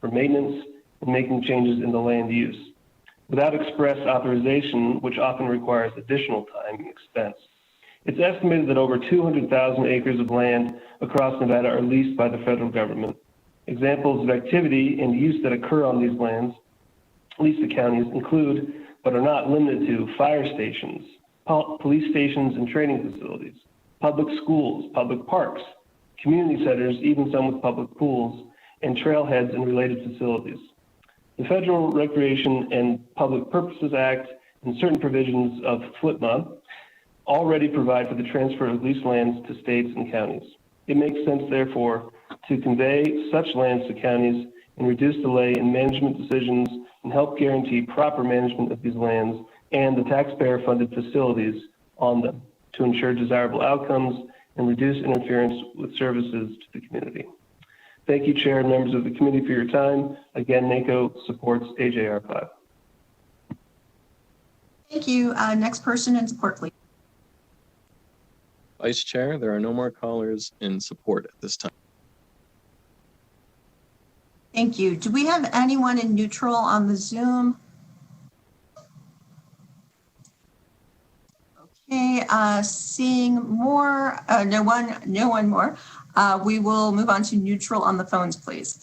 for maintenance and making changes in the land use, without express authorization, which often requires additional time and expense. It's estimated that over 200,000 acres of land across Nevada are leased by the federal government. Examples of activity and use that occur on these lands leased to counties include, but are not limited to, fire stations, police stations and training facilities, public schools, public parks, community centers, even some with public pools, and trailheads and related facilities. The Federal Recreation and Public Purposes Act and certain provisions of FLPMA already provide for the transfer of leased lands to states and counties. It makes sense, therefore, to convey such lands to counties and reduce delay in management decisions and help guarantee proper management of these lands and the taxpayer-funded facilities on them to ensure desirable outcomes and reduce interference with services to the community. Thank you, Chair and members of the committee, for your time. Again, NACO supports AJR 5. Thank you. Next person in support, please. Vice Chair, there are no more callers in support at this time. Thank you. Do we have anyone in neutral on the Zoom? Okay, seeing more, no one more. We will move on to neutral on the phones, please.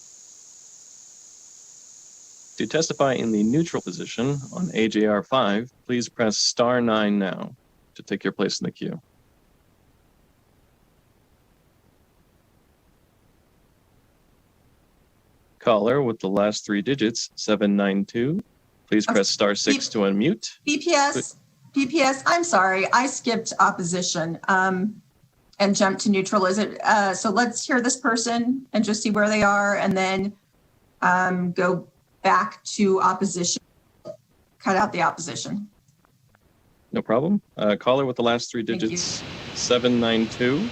To testify in the neutral position on AJR 5, please press star 9 now to take your place in the queue. Caller with the last 3 digits, 792, please press star 6 to unmute. BPS, I'm sorry, I skipped opposition and jumped to neutral. Is it, so let's hear this person and just see where they are and then go back to opposition. Cut out the opposition. No problem. Caller with the last 3 digits, 792.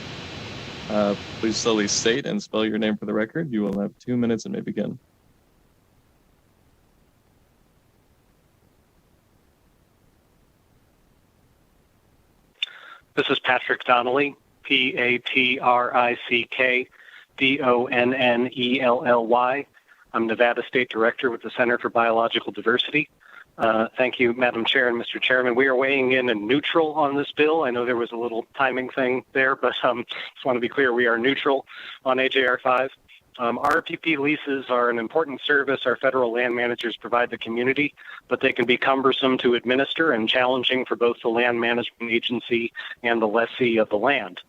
Please slowly state and spell your name for the record. You will have 2 minutes and may begin. This is Patrick Donnelly, PatrickDonnelly. I'm Nevada State Director with the Center for Biological Diversity. Thank you, Madam Chair and Mr. Chairman. We are weighing in neutral on this bill. I know there was a little timing thing there, but just want to be clear, we are neutral on AJR 5. RPP leases are an important service our federal land managers provide the community, but they can be cumbersome to administer and challenging for both the land management agency and the lessee of the land.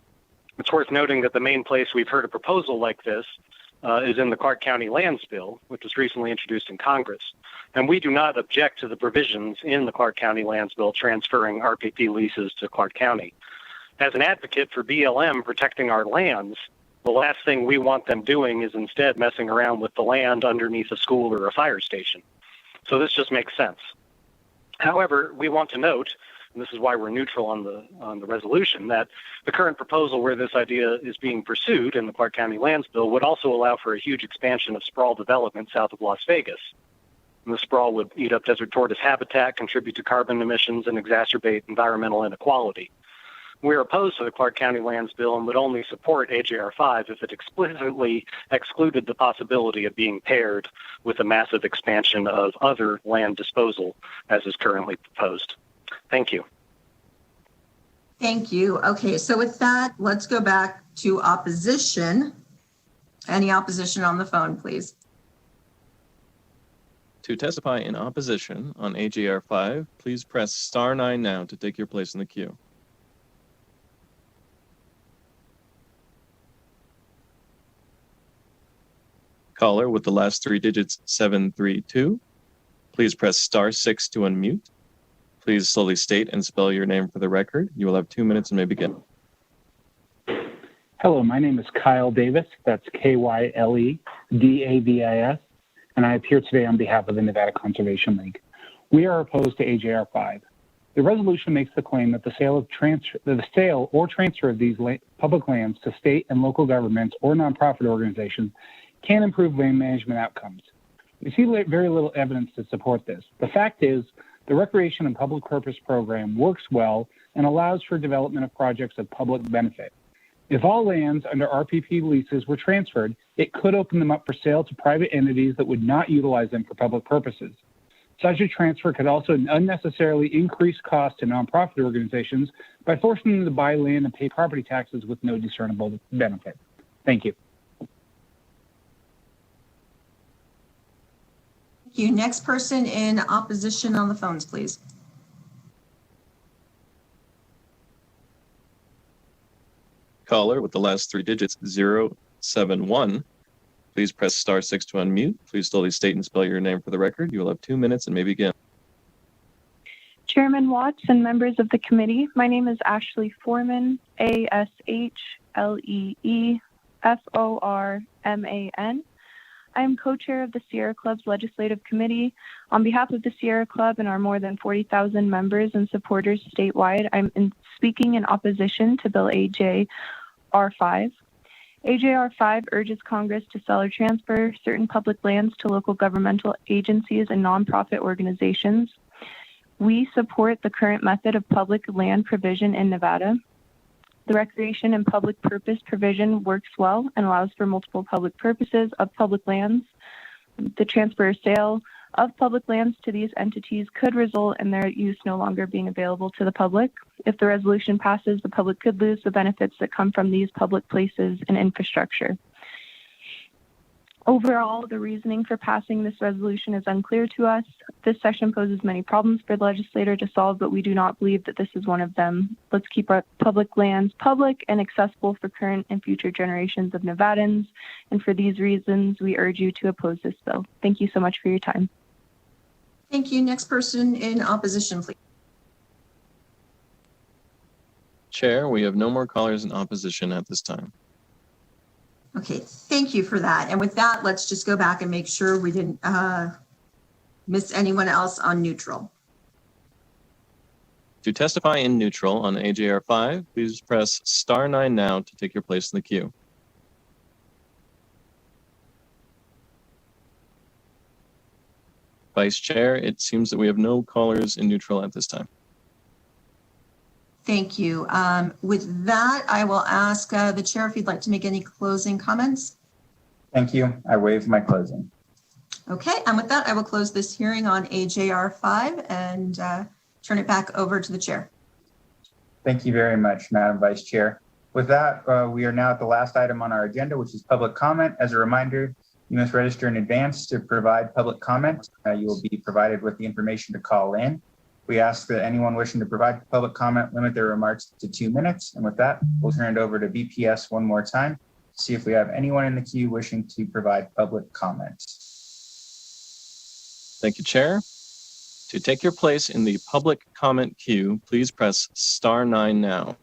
It's worth noting that the main place we've heard a proposal like this is in the Clark County Lands Bill, which was recently introduced in Congress. And we do not object to the provisions in the Clark County Lands Bill transferring RPP leases to Clark County. As an advocate for BLM protecting our lands, the last thing we want them doing is instead messing around with the land underneath a school or a fire station. So this just makes sense. However, we want to note, and this is why we're neutral on the resolution, that the current proposal where this idea is being pursued in the Clark County Lands Bill would also allow for a huge expansion of sprawl development south of Las Vegas. And the sprawl would eat up desert tortoise habitat, contribute to carbon emissions, and exacerbate environmental inequality. We're opposed to the Clark County Lands Bill and would only support AJR 5 if it explicitly excluded the possibility of being paired with a massive expansion of other land disposal as is currently proposed. Thank you. Thank you. Okay, so with that, let's go back to opposition. Any opposition on the phone, please? To testify in opposition on AJR 5, please press star 9 now to take your place in the queue. Caller with the last 3 digits, 732, please press star 6 to unmute. Please slowly state and spell your name for the record. You will have 2 minutes and may begin. Hello, my name is Kyle Davis. That's KYLEDAVIS, and I appear today on behalf of the Nevada Conservation League. We are opposed to AJR 5. The resolution makes the claim that the sale or transfer of these public lands to state and local governments or nonprofit organizations can improve land management outcomes. We see very little evidence to support this. The fact is, the Recreation and Public Purpose Program works well and allows for development of projects of public benefit. If all lands under RPP leases were transferred, it could open them up for sale to private entities that would not utilize them for public purposes. Such a transfer could also unnecessarily increase costs to nonprofit organizations by forcing them to buy land and pay property taxes with no discernible benefit. Thank you. Thank you. Next person in opposition on the phones, please. Caller with the last 3 digits, 071, please press star 6 to unmute. Please slowly state and spell your name for the record. You will have 2 minutes and may begin. Chairman Watts and members of the committee, my name is Ashley Foreman, ASHLEEFORMAN. I am co-chair of the Sierra Club's Legislative Committee. On behalf of the Sierra Club and our more than 40,000 members and supporters statewide, I'm speaking in opposition to Bill AJR 5. AJR 5 urges Congress to sell or transfer certain public lands to local governmental agencies and nonprofit organizations. We support the current method of public land provision in Nevada. The recreation and public purpose provision works well and allows for multiple public purposes of public lands. The transfer or sale of public lands to these entities could result in their use no longer being available to the public. If the resolution passes, the public could lose the benefits that come from these public places and infrastructure. Overall, the reasoning for passing this resolution is unclear to us. This session poses many problems for the legislator to solve, but we do not believe that this is one of them. Let's keep our public lands public and accessible for current and future generations of Nevadans. And for these reasons, we urge you to oppose this bill. Thank you so much for your time. Thank you. Next person in opposition, please. Chair, we have no more callers in opposition at this time. Okay, thank you for that. And with that, let's just go back and make sure we didn't miss anyone else on neutral. To testify in neutral on AJR 5, please press *9 now to take your place in the queue. Vice Chair, it seems that we have no callers in neutral at this time. Thank you. With that, I will ask the chair if you'd like to make any closing comments. Thank you. I waive my closing. Okay, and with that, I will close this hearing on AJR 5 and turn it back over to the chair. Thank you very much, Madam Vice Chair. With that, we are now at the last item on our agenda, which is public comment. As a reminder, you must register in advance to provide public comment. You will be provided with the information to call in. We ask that anyone wishing to provide public comment limit their remarks to 2 minutes. And with that, we'll turn it over to BPS one more time to see if we have anyone in the queue wishing to provide public comment. Thank you, Chair. To take your place in the public comment queue, please press *9 now.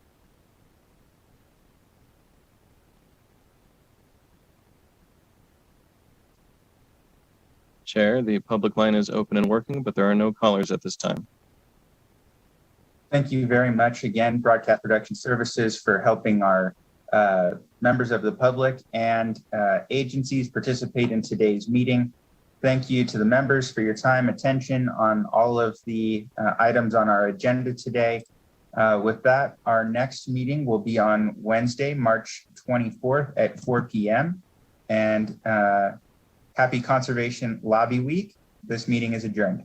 Chair, the public line is open and working, but there are no callers at this time. Thank you very much again, Broadcast Production Services, for helping our members of the public and agencies participate in today's meeting. Thank you to the members for your time, attention on all of the items on our agenda today. With that, our next meeting will be on Wednesday, March 24th at 4 p.m. And happy Conservation Lobby Week. This meeting is adjourned.